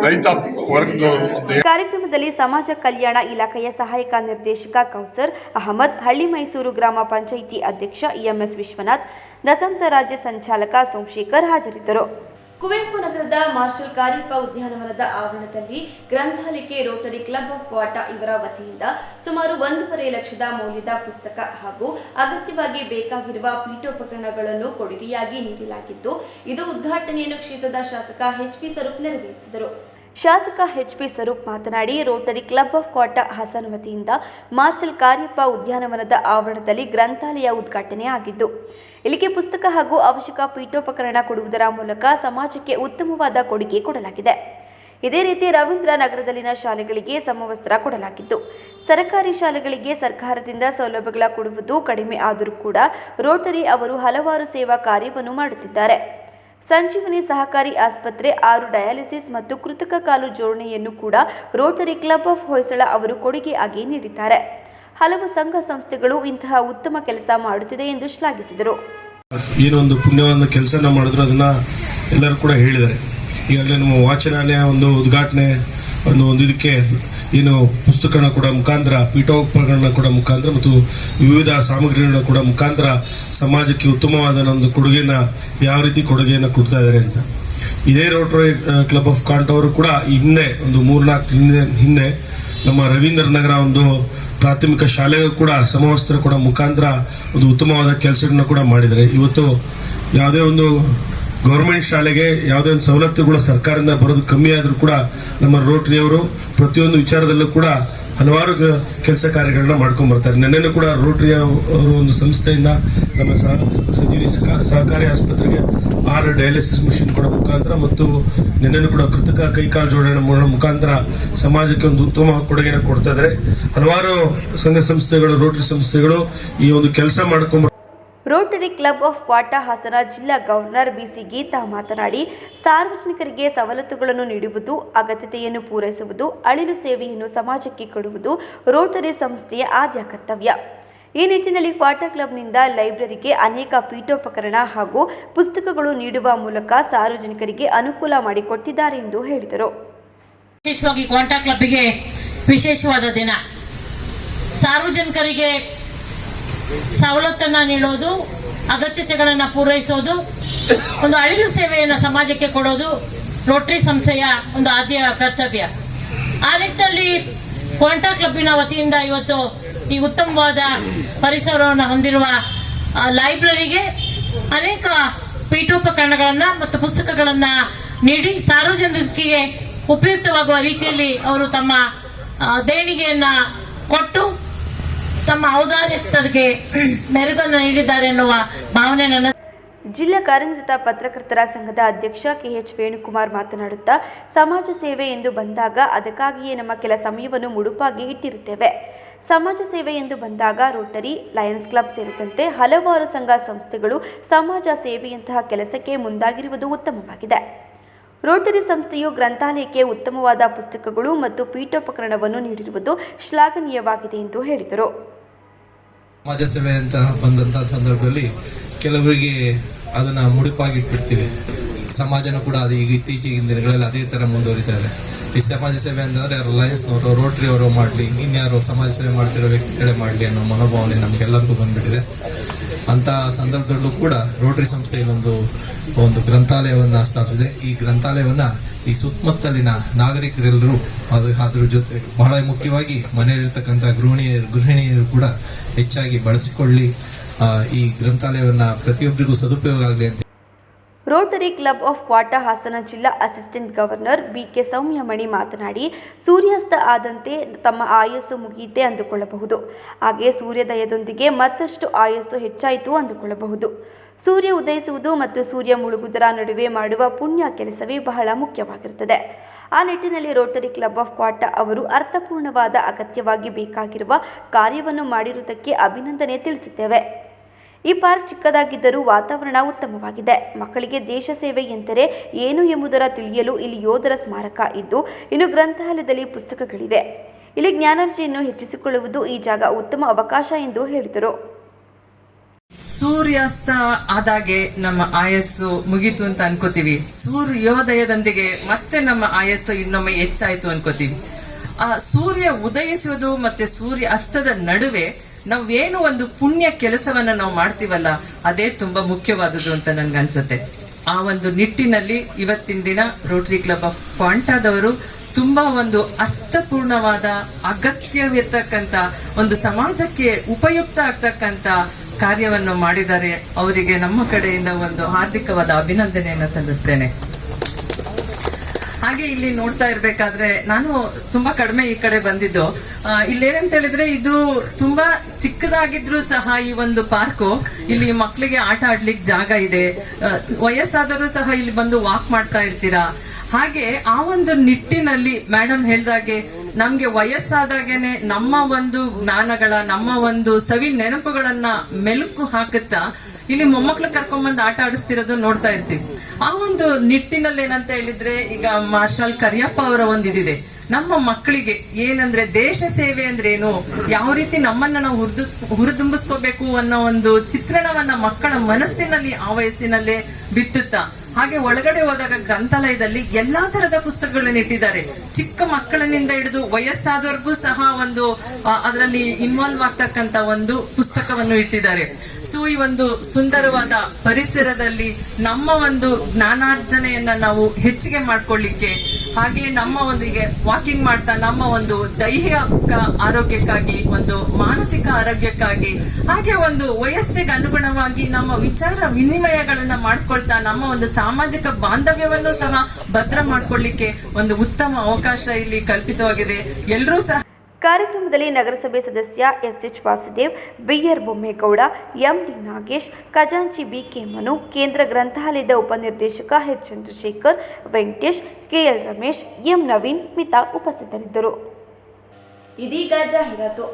ರೈತ ವರ್ಗದವರು. ಕಾರ್ಯಕ್ರಮದಲ್ಲಿ ಸಮಾಜ ಕಲ್ಯಾಣ ಇಲಾಖೆಯ ಸಹಾಯಕ ನಿರ್ದೇಶಕ ಕೌಸರ್ ಅಹಮದ್, ಹಳ್ಳಿ ಮೈಸೂರು ಗ್ರಾಮ ಪಂಚಾಯಿತಿ ಅಧ್ಯಕ್ಷ ಎಂಎಸ್ ವಿಶ್ವನಾಥ್, ದಸಂಸ ರಾಜ್ಯ ಸಂಚಾಲಕ ಸೋಮಶೇಖರ್ ಹಾಜರಿದ್ದರು. ಕುವೆಂಪು ನಗರದ ಮಾರ್ಷಲ್ ಕಾರ್ಯಪ್ಪ ಉದ್ಯಾನವನದ ಆವರಣದಲ್ಲಿ ಗ್ರಂಥಾಲಯಕ್ಕೆ ರೋಟರಿ ಕ್ಲಬ್ ಆಫ್ ಕ್ವಾಟ ಇವರ ವತಿಯಿಂದ ಸುಮಾರು 1.5 ಲಕ್ಷದ ಮೌಲ್ಯದ ಪುಸ್ತಕ ಹಾಗೂ ಅಗತ್ಯವಾಗಿ ಬೇಕಾಗಿರುವ ಪೀಠೋಪಕರಣಗಳನ್ನು ಕೊಡುಗೆಯಾಗಿ ನೀಡಲಾಗಿದ್ದು, ಇದು ಉದ್ಘಾಟನೆಯನ್ನು ಕ್ಷೇತ್ರದ ಶಾಸಕ ಎಚ್.ಪಿ. ಸ್ವರೂಪ್ ನೆರವೇರಿಸಿದರು. ಶಾಸಕ ಎಚ್.ಪಿ. ಸ್ವರೂಪ್ ಮಾತನಾಡಿ, Rotary club of cot Hassan ವತಿಯಿಂದ ಮಾರ್ಷಲ್ ಕಾರ್ಯಪ್ಪ ಉದ್ಯಾನವನದ ಆವರಣದಲ್ಲಿ ಗ್ರಂಥಾಲಯ ಉದ್ಘಾಟನೆ ಆಗಿದ್ದು, ಇಲ್ಲಿಗೆ ಪುಸ್ತಕ ಹಾಗೂ ಅವಶ್ಯಕ ಪೀಠೋಪಕರಣ ಕೊಡುವುದರ ಮೂಲಕ ಸಮಾಜಕ್ಕೆ ಉತ್ತಮವಾದ ಕೊಡುಗೆ ಕೊಡಲಾಗಿದೆ. ಇದೇ ರೀತಿ ರವೀಂದ್ರ ನಗರದಲ್ಲಿನ ಶಾಲೆಗಳಿಗೆ ಸಮವಸ್ತ್ರ ಕೊಡಲಾಗಿದ್ದು, ಸರ್ಕಾರಿ ಶಾಲೆಗಳಿಗೆ ಸರ್ಕಾರದಿಂದ ಸೌಲಭ್ಯಗಳ ಕೊಡುವುದು ಕಡಿಮೆ ಆದರೂ ಕೂಡ ರೋಟರಿ ಅವರು ಹಲವಾರು ಸೇವಾ ಕಾರ್ಯವನ್ನು ಮಾಡುತ್ತಿದ್ದಾರೆ. ಸಂಜೀವನಿ ಸಹಕಾರಿ ಆಸ್ಪತ್ರೆ, 6 ಡಯಾಲಿಸಿಸ್ ಮತ್ತು ಕೃತಕ ಕಾಲು ಜೋಡಣೆಯನ್ನು ಕೂಡ ರೋಟರಿ ಕ್ಲಬ್ ಆಫ್ ಹೊಯ್ಸಳ ಅವರು ಕೊಡುಗೆ ಆಗಿ ನೀಡಿದ್ದಾರೆ. ಹಲವು ಸಂಘ ಸಂಸ್ಥೆಗಳು ಇಂತಹ ಉತ್ತಮ ಕೆಲಸ ಮಾಡುತ್ತಿದೆ ಎಂದು ಶ್ಲಾಘಿಸಿದರು. ಏನೊಂದು ಪುಣ್ಯವಾದ ಕೆಲಸನ ಮಾಡಿದ್ರು ಅದನ್ನ ಎಲ್ಲರೂ ಕೂಡ ಹೇಳಿದ್ದಾರೆ. ಈಗಾಗಲೇ ನಮ್ಮ ವಾಚನಾಲಯ ಒಂದು ಉದ್ಘಾಟನೆ ಒಂದು ಇದಕ್ಕೆ ಏನು ಪುಸ್ತಕಗಳನ್ನ ಕೂಡ ಮುಖಾಂತರ, ಪೀಠೋಪಕರಣ ಕೂಡ ಮುಖಾಂತರ ಮತ್ತು ವಿವಿಧ ಸಾಮಗ್ರಿಗಳನ್ನ ಕೂಡ ಮುಖಾಂತರ ಸಮಾಜಕ್ಕೆ ಉತ್ತಮವಾದ ಒಂದು ಕೊಡುಗೆನ ಯಾವ ರೀತಿ ಕೊಡುಗೆಯನ್ನು ಕೊಡ್ತಾ ಇದ್ದಾರೆ ಅಂತ. ಇದೇ ರೋಟರಿ ಕ್ಲಬ್ ಆಫ್ ಕಾಂಟ್ ಅವರು ಕೂಡ ಹಿಂದೆ ಒಂದು 3-4 ಹಿಂದೆ ನಮ್ಮ ರವೀಂದ್ರ ನಗರ ಒಂದು ಪ್ರಾಥಮಿಕ ಶಾಲೆಗೂ ಕೂಡ ಸಮವಸ್ತ್ರ ಕೂಡ ಮುಖಾಂತರ ಒಂದು ಉತ್ತಮವಾದ ಕೆಲಸಗಳನ್ನ ಕೂಡ ಮಾಡಿದ್ದಾರೆ. ಇವತ್ತು ಯಾವುದೇ ಒಂದು ಗೌರ್ಮೆಂಟ್ ಶಾಲೆಗೆ ಯಾವುದೇ ಒಂದು ಸವಲತ್ತುಗಳು ಸರ್ಕಾರದಿಂದ ಬರೋದು ಕಮ್ಮಿ ಆದರೂ ಕೂಡ ನಮ್ಮ ರೋಟರಿಯವರು ಪ್ರತಿಯೊಂದು ವಿಚಾರದಲ್ಲೂ ಕೂಡ ಹಲವಾರು ಕೆಲಸ ಕಾರ್ಯಗಳನ್ನ ಮಾಡ್ಕೊಂಡು ಬರ್ತಾರೆ. ನೆನ್ನೆನೂ ಕೂಡ ರೋಟರಿ ಅವರು ಒಂದು ಸಂಸ್ಥೆಯಿಂದ ನಮ್ಮ ಸಂಜೀವಿನಿ ಸಹಕಾರಿ ಆಸ್ಪತ್ರೆಗೆ 6 ಡಯಾಲಿಸಿಸ್ ಮಿಷಿನ್ ಕೊಡೋ ಮುಖಾಂತರ ಮತ್ತು ನೆನ್ನೆನೂ ಕೂಡ ಕೃತಕ ಕೈಕಾಲು ಜೋಡಣೆ ಮಾಡೋ ಮುಖಾಂತರ ಸಮಾಜಕ್ಕೆ ಒಂದು ಉತ್ತಮ ಕೊಡುಗೆನ ಕೊಡ್ತಾ ಇದ್ದಾರೆ. ಹಲವಾರು ಸಂಘ ಸಂಸ್ಥೆಗಳು, ರೋಟರಿ ಸಂಸ್ಥೆಗಳು ಈ ಒಂದು ಕೆಲಸ ಮಾಡ್ಕೊಂಡು ರೋಟರಿ ಕ್ಲಬ್ ಆಫ್ ಕ್ವಾಟಾ ಹಾಸನ ಜಿಲ್ಲಾ ಗವರ್ನರ್ ಬಿಸಿ ಗೀತಾ ಮಾತನಾಡಿ, ಸಾರ್ವಜನಿಕರಿಗೆ ಸವಲತ್ತುಗಳನ್ನು ನೀಡುವುದು, ಅಗತ್ಯತೆಯನ್ನು ಪೂರೈಸುವುದು, ಅಳಿಲು ಸೇವೆಯನ್ನು ಸಮಾಜಕ್ಕೆ ಕೊಡುವುದು ರೋಟರಿ ಸಂಸ್ಥೆಯ ಆದ್ಯ ಕರ್ತವ್ಯ. ಈ ನಿಟ್ಟಿನಲ್ಲಿ ಕ್ವಾಟಾ ಕ್ಲಬ್ನಿಂದ ಲೈಬ್ರರಿಗೆ ಅನೇಕ ಪೀಠೋಪಕರಣ ಹಾಗೂ ಪುಸ್ತಕಗಳು ನೀಡುವ ಮೂಲಕ ಸಾರ್ವಜನಿಕರಿಗೆ ಅನುಕೂಲ ಮಾಡಿಕೊಟ್ಟಿದ್ದಾರೆ ಎಂದು ಹೇಳಿದರು. ವಿಶೇಷವಾಗಿ ಕ್ವಾಟಾ ಕ್ಲಬ್ಗೆ ವಿಶೇಷವಾದ ದಿನ. ಸಾರ್ವಜನಿಕರಿಗೆ ಸವಲತ್ತನ್ನು ನೀಡೋದು, ಅಗತ್ಯತೆಗಳನ್ನು ಪೂರೈಸೋದು, ಒಂದು ಅಳಿಲು ಸೇವೆಯನ್ನು ಸಮಾಜಕ್ಕೆ ಕೊಡೋದು ರೋಟರಿ ಸಂಸ್ಥೆಯ ಒಂದು ಆದ್ಯ ಕರ್ತವ್ಯ. ಆ ನಿಟ್ಟಿನಲ್ಲಿ ಕ್ವಾಟಾ ಕ್ಲಬ್ಬಿನ ವತಿಯಿಂದ ಇವತ್ತು ಈ ಉತ್ತಮವಾದ ಪರಿಸರವನ್ನು ಹೊಂದಿರುವ ಲೈಬ್ರರಿಗೆ ಅನೇಕ ಪೀಠೋಪಕರಣಗಳನ್ನು ಮತ್ತು ಪುಸ್ತಕಗಳನ್ನು ನೀಡಿ ಸಾರ್ವಜನಿಕರಿಗೆ ಉಪಯುಕ್ತವಾಗುವ ರೀತಿಯಲ್ಲಿ ಅವರು ತಮ್ಮ ದೇಣಿಗೆಯನ್ನು ಕೊಟ್ಟು ತಮ್ಮ ಔದಾರ್ಯತೆಗೆ ಮೆರುಗನ್ನು ನೀಡಿದ್ದಾರೆ ಎನ್ನುವ ಭಾವನೆ ನನ್ನ. ಜಿಲ್ಲಾ ಕಾರ್ಯನಿರತ ಪತ್ರಕರ್ತರ ಸಂಘದ ಅಧ್ಯಕ್ಷ KH ವೇಣುಕುಮಾರ್ ಮಾತನಾಡುತ್ತಾ, ಸಮಾಜ ಸೇವೆ ಎಂದು ಬಂದಾಗ ಅದಕ್ಕಾಗಿಯೇ ನಮ್ಮ ಕೆಲ ಸಮಯವನ್ನು ಮುಡುಪಾಗಿ ಇಟ್ಟಿರುತ್ತೇವೆ. ಸಮಾಜ ಸೇವೆ ಎಂದು ಬಂದಾಗ ರೋಟರಿ, ಲಯನ್ಸ್ ಕ್ಲಬ್ ಸೇರಿದಂತೆ ಹಲವಾರು ಸಂಘ ಸಂಸ್ಥೆಗಳು ಸಮಾಜ ಸೇವೆಯಂತಹ ಕೆಲಸಕ್ಕೆ ಮುಂದಾಗಿರುವುದು ಉತ್ತಮವಾಗಿದೆ. ರೋಟರಿ ಸಂಸ್ಥೆಯು ಗ್ರಂಥಾಲಯಕ್ಕೆ ಉತ್ತಮವಾದ ಪುಸ್ತಕಗಳು ಮತ್ತು ಪೀಠೋಪಕರಣವನ್ನು ನೀಡಿರುವುದು ಶ್ಲಾಘನೀಯವಾಗಿದೆ ಎಂದು ಹೇಳಿದರು. ಸಮಾಜ ಸೇವೆ ಅಂತ ಬಂದಂಥ ಸಂದರ್ಭದಲ್ಲಿ ಕೆಲವರಿಗೆ ಅದನ್ನು ಮುಡುಪಾಗಿಟ್ಬಿಡ್ತೀವಿ. ಸಮಾಜನೂ ಕೂಡ ಅದು ಈಗ ಇತ್ತೀಚಿನ ದಿನಗಳಲ್ಲಿ ಅದೇ ಥರ ಮುಂದುವರಿತಾ ಇದೆ. ಈ ಸಮಾಜ ಸೇವೆ ಅಂತಂದರೆ ಲಯನ್ಸ್ನವರು, ರೋಟರಿ ಅವರು ಮಾಡಲಿ, ಇನ್ಯಾರು ಸಮಾಜ ಸೇವೆ ಮಾಡ್ತಿರೋ ವ್ಯಕ್ತಿಗಳೇ ಮಾಡಲಿ ಅನ್ನೋ ಮನೋಭಾವನೆ ನಮಗೆಲ್ಲರಿಗೂ ಬಂದುಬಿಟ್ಟಿದೆ. ಅಂಥ ಸಂದರ್ಭದಲ್ಲೂ ಕೂಡ ರೋಟರಿ ಸಂಸ್ಥೆ ಒಂದು ಗ್ರಂಥಾಲಯವನ್ನು ಸ್ಥಾಪಿಸಿದೆ. ಈ ಗ್ರಂಥಾಲಯವನ್ನು ಈ ಸುತ್ತಮುತ್ತಲಿನ ನಾಗರಿಕರೆಲ್ಲರೂ ಅದ್ರ ಜೊತೆ ಬಹಳ ಮುಖ್ಯವಾಗಿ ಮನೆಯಲ್ಲಿರ್ತಕ್ಕಂಥ ಗೃಹಿಣಿಯರು ಕೂಡ ಹೆಚ್ಚಾಗಿ ಬಳಸಿಕೊಳ್ಳಿ, ಈ ಗ್ರಂಥಾಲಯವನ್ನು ಪ್ರತಿಯೊಬ್ಬರಿಗೂ ಸದುಪಯೋಗ ಆಗಲಿ ಅಂತ. ರೋಟರಿ ಕ್ಲಬ್ ಆಫ್ ಕ್ವಾಟಾ ಹಾಸನ ಜಿಲ್ಲಾ ಅಸಿಸ್ಟೆಂಟ್ ಗವರ್ನರ್ BK ಸೌಮ್ಯಮಣಿ ಮಾತನಾಡಿ, ಸೂರ್ಯಾಸ್ತ ಆದಂತೆ ತಮ್ಮ ಆಯಸ್ಸು ಮುಗಿಯಿತೆ ಅಂದುಕೊಳ್ಳಬಹುದು. ಹಾಗೆ ಸೂರ್ಯೋದಯದೊಂದಿಗೆ ಮತ್ತಷ್ಟು ಆಯಸ್ಸು ಹೆಚ್ಚಾಯಿತು ಅಂದುಕೊಳ್ಳಬಹುದು. ಸೂರ್ಯ ಉದಯಿಸುವುದು ಮತ್ತು ಸೂರ್ಯ ಮುಳುಗುವುದರ ನಡುವೆ ಮಾಡುವ ಪುಣ್ಯ ಕೆಲಸವೇ ಬಹಳ ಮುಖ್ಯವಾಗಿರುತ್ತದೆ. ಆ ನಿಟ್ಟಿನಲ್ಲಿ ರೋಟರಿ ಕ್ಲಬ್ ಆಫ್ ಕ್ವಾಟಾ ಅವರು ಅರ್ಥಪೂರ್ಣವಾದ ಅಗತ್ಯವಾಗಿ ಬೇಕಾಗಿರುವ ಕಾರ್ಯವನ್ನು ಮಾಡಿರುವುದಕ್ಕೆ ಅಭಿನಂದನೆ ತಿಳಿಸುತ್ತೇವೆ. ಈ ಪಾರ್ಕ್ ಚಿಕ್ಕದಾಗಿದ್ದರೂ ವಾತಾವರಣ ಉತ್ತಮವಾಗಿದೆ. ಮಕ್ಕಳಿಗೆ ದೇಶ ಸೇವೆ ಎಂದರೆ ಏನು ಎಂಬುದರ ತಿಳಿಯಲು ಇಲ್ಲಿ ಯೋಧರ ಸ್ಮಾರಕ ಇದ್ದು, ಇನ್ನು ಗ್ರಂಥಾಲಯದಲ್ಲಿ ಪುಸ್ತಕಗಳಿವೆ. ಇಲ್ಲಿ ಜ್ಞಾನಾರ್ಜನೆಯನ್ನು ಹೆಚ್ಚಿಸಿಕೊಳ್ಳುವುದು ಈ ಜಾಗ ಉತ್ತಮ ಅವಕಾಶ ಎಂದು ಹೇಳಿದರು. ಸೂರ್ಯಾಸ್ತ ಆದಾಗೆ ನಮ್ಮ ಆಯಸ್ಸು ಮುಗೀತು ಅಂತ ಅನ್ಕೋತೀವಿ. ಸೂರ್ಯೋದಯದೊಂದಿಗೆ ಮತ್ತೆ ನಮ್ಮ ಆಯಸ್ಸು ಇನ್ನೊಮ್ಮೆ ಹೆಚ್ಚಾಯ್ತು ಅನ್ಕೋತೀವಿ. ಆ ಸೂರ್ಯ ಉದಯಿಸೋದು ಮತ್ತೆ ಸೂರ್ಯ ಅಸ್ತದ ನಡುವೆ ನಾವೇನು ಒಂದು ಪುಣ್ಯ ಕೆಲಸವನ್ನ ನಾವು ಮಾಡ್ತೀವಲ್ಲ, ಅದೇ ತುಂಬಾ ಮುಖ್ಯವಾದದ್ದು ಅಂತ ನನ್ಗನ್ಸುತ್ತೆ. ಆ ಒಂದು ನಿಟ್ಟಿನಲ್ಲಿ ಇವತ್ತಿನ ದಿನ ರೋಟರಿ ಕ್ಲಬ್ ಆಫ್ ಕ್ವಾಟಾದವರು ತುಂಬಾ ಒಂದು ಅರ್ಥಪೂರ್ಣವಾದ, ಅಗತ್ಯವಿರ್ತಕ್ಕಂಥ, ಒಂದು ಸಮಾಜಕ್ಕೆ ಉಪಯುಕ್ತ ಆಗ್ತಕ್ಕಂಥ ಕಾರ್ಯವನ್ನು ಮಾಡಿದ್ದಾರೆ. ಅವರಿಗೆ ನಮ್ಮ ಕಡೆಯಿಂದ ಒಂದು ಹಾರ್ದಿಕವಾದ ಅಭಿನಂದನೆಯನ್ನು ಸಲ್ಲಿಸ್ತೇನೆ. ಹಾಗೆ ಇಲ್ಲಿ ನೋಡ್ತಾ ಇರ್ಬೇಕಾದ್ರೆ ನಾನು ತುಂಬಾ ಕಡಿಮೆ ಈ ಕಡೆ ಬಂದಿದ್ದು. ಇಲ್ಲೇನಂತ ಹೇಳಿದ್ರೆ, ಇದು ತುಂಬಾ ಚಿಕ್ಕದಾಗಿದ್ರು ಸಹ ಈ ಒಂದು ಪಾರ್ಕು, ಇಲ್ಲಿ ಮಕ್ಕಳಿಗೆ ಆಟ ಆಡ್ಲಿಕ್ಕೆ ಜಾಗ ಇದೆ. ವಯಸ್ಸಾದರೂ ಸಹ ಇಲ್ಲಿ ಬಂದು ವಾಕ್ ಮಾಡ್ತಾ ಇರ್ತೀರಾ. ಹಾಗೆ ಆ ಒಂದು ನಿಟ್ಟಿನಲ್ಲಿ ಮೇಡಮ್ ಹೇಳ್ದಾಗೆ ನಮ್ಗೆ ವಯಸ್ಸಾದಾಗೇನೆ ನಮ್ಮ ಒಂದು ಜ್ಞಾನಗಳ, ನಮ್ಮ ಒಂದು ಸವಿ ನೆನಪುಗಳನ್ನ ಮೆಲುಕು ಹಾಕುತ್ತಾ ಇಲ್ಲಿ ಮೊಮ್ಮಕ್ಳು ಕರ್ಕೊಂಡ್ಬಂದು ಆಟ ಆಡಿಸ್ತಿರೋದು ನೋಡ್ತಾ ಇರ್ತೀವಿ. ಆ ಒಂದು ನಿಟ್ಟಿನಲ್ಲಿ ಏನಂತ ಹೇಳಿದ್ರೆ, ಈಗ ಮಾರ್ಷಲ್ ಕರಿಯಪ್ಪ ಅವರ ಒಂದು ಇದಿದೆ, ನಮ್ಮ ಮಕ್ಕಳಿಗೆ ಏನಂದ್ರೆ ದೇಶ ಸೇವೆ ಅಂದ್ರೆ ಏನು, ಯಾವ ರೀತಿ ನಮ್ಮನ್ನ ನಾವು ಹುರಿದುಂಬಿಸ್ಕೋಬೇಕು ಅನ್ನೋ ಒಂದು ಚಿತ್ರಣವನ್ನ ಮಕ್ಕಳ ಮನಸ್ಸಿನಲ್ಲಿ ಆ ವಯಸ್ಸಿನಲ್ಲೇ ಬಿತ್ತುತ್ತಾ, ಹಾಗೆ ಒಳಗಡೆ ಹೋದಾಗ ಗ್ರಂಥಾಲಯದಲ್ಲಿ ಎಲ್ಲಾ ತರದ ಪುಸ್ತಕಗಳನ್ನ ಇಟ್ಟಿದ್ದಾರೆ. ಚಿಕ್ಕ ಮಕ್ಕಳಿನಿಂದ ಹಿಡಿದು ವಯಸ್ಸಾದವರೆಗೂ ಸಹ ಒಂದು ಅದರಲ್ಲಿ ಇನ್ವಾಲ್ವ್ ಆಗ್ತಕ್ಕಂತ ಒಂದು ಪುಸ್ತಕವನ್ನು ಇಟ್ಟಿದ್ದಾರೆ. ಸೊ ಈ ಒಂದು ಸುಂದರವಾದ ಪರಿಸರದಲ್ಲಿ ನಮ್ಮ ಒಂದು ಜ್ಞಾನಾರ್ಜನೆಯನ್ನ ನಾವು ಹೆಚ್ಚಿಗೆ ಮಾಡ್ಕೊಳ್ಳಿಕ್ಕೆ, ಹಾಗೆ ನಮ್ಮ ಒಂದಿಗೆ ವಾಕಿಂಗ್ ಮಾಡ್ತಾ ನಮ್ಮ ಒಂದು ದೈಹಿಕ ಆರೋಗ್ಯಕ್ಕಾಗಿ, ಒಂದು ಮಾನಸಿಕ ಆರೋಗ್ಯಕ್ಕಾಗಿ, ಹಾಗೆ ಒಂದು ವಯಸ್ಸಿಗೆ ಅನುಗುಣವಾಗಿ ನಮ್ಮ ವಿಚಾರ ವಿನಿಮಯಗಳನ್ನ ಮಾಡ್ಕೊಳ್ತಾ ನಮ್ಮ ಒಂದು ಸಾಮಾಜಿಕ ಬಾಂಧವ್ಯವನ್ನು ಸಹ ಭದ್ರ ಮಾಡ್ಕೊಳ್ಳಿಕ್ಕೆ ಒಂದು ಉತ್ತಮ ಅವಕಾಶ ಇಲ್ಲಿ ಕಲ್ಪಿತವಾಗಿದೆ. ಎಲ್ಲರೂ ಸಹ ಕಾರ್ಯಕ್ರಮದಲ್ಲಿ ನಗರಸಭೆ ಸದಸ್ಯ SH Vasudev, BR Bommegowda, MD Nagesh, ಖಜಾಂಚಿ BK ಮನು, ಕೇಂದ್ರ ಗ್ರಂಥಾಲಯದ ಉಪನಿರ್ದೇಶಕ H Chandrashekhar, Venkatesh, KL Ramesh, M Naveen, Smita ಉಪಸ್ಥಿತರಿದ್ದರು. ಇದೀಗ ಜಾಹೀರಾತು.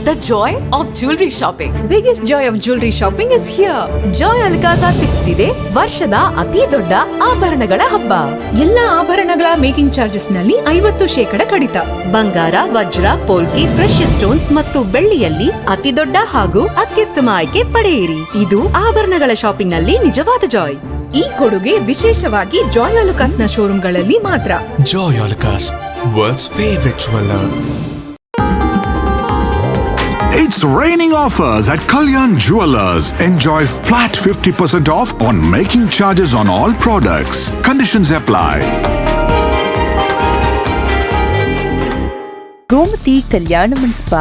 the joy of jewelry shopping. Biggest joy of jewelry shopping is here. Joy Alucas ಅರ್ಪಿಸುತ್ತಿದೆ ವರ್ಷದ ಅತಿ ದೊಡ್ಡ ಆಭರಣಗಳ ಹಬ್ಬ. ಎಲ್ಲ ಆಭರಣಗಳ ಮೇಕಿಂಗ್ ಚಾರ್ಜಸ್ ನಲ್ಲಿ 50% ಕಡಿತ. ಬಂಗಾರ, ವಜ್ರ, ಪೋಲ್ಕಿ, ಪ್ರೆಷಿಯಸ್ ಸ್ಟೋನ್ಸ್ ಮತ್ತು ಬೆಳ್ಳಿಯಲ್ಲಿ ಅತಿ ದೊಡ್ಡ ಹಾಗೂ ಅತ್ಯುತ್ತಮ ಆಯ್ಕೆ ಪಡೆಯಿರಿ. ಇದು ಆಭರಣಗಳ ಶಾಪಿಂಗ್ ನಲ್ಲಿ ನಿಜವಾದ ಜಾಯ್. ಈ ಕೊಡುಗೆ ವಿಶೇಷವಾಗಿ ಜಾಯ್ ಅಲುಕಾಸ್ ನ ಶೋರೂಮ್ಗಳಲ್ಲಿ ಮಾತ್ರ. Joy Alucas, world's favorite jeweler. It's raining offers at Kalyan Jewelers. Enjoy flat 50% off on making charges on all products. Conditions apply. Gomti Kalyana Mantapa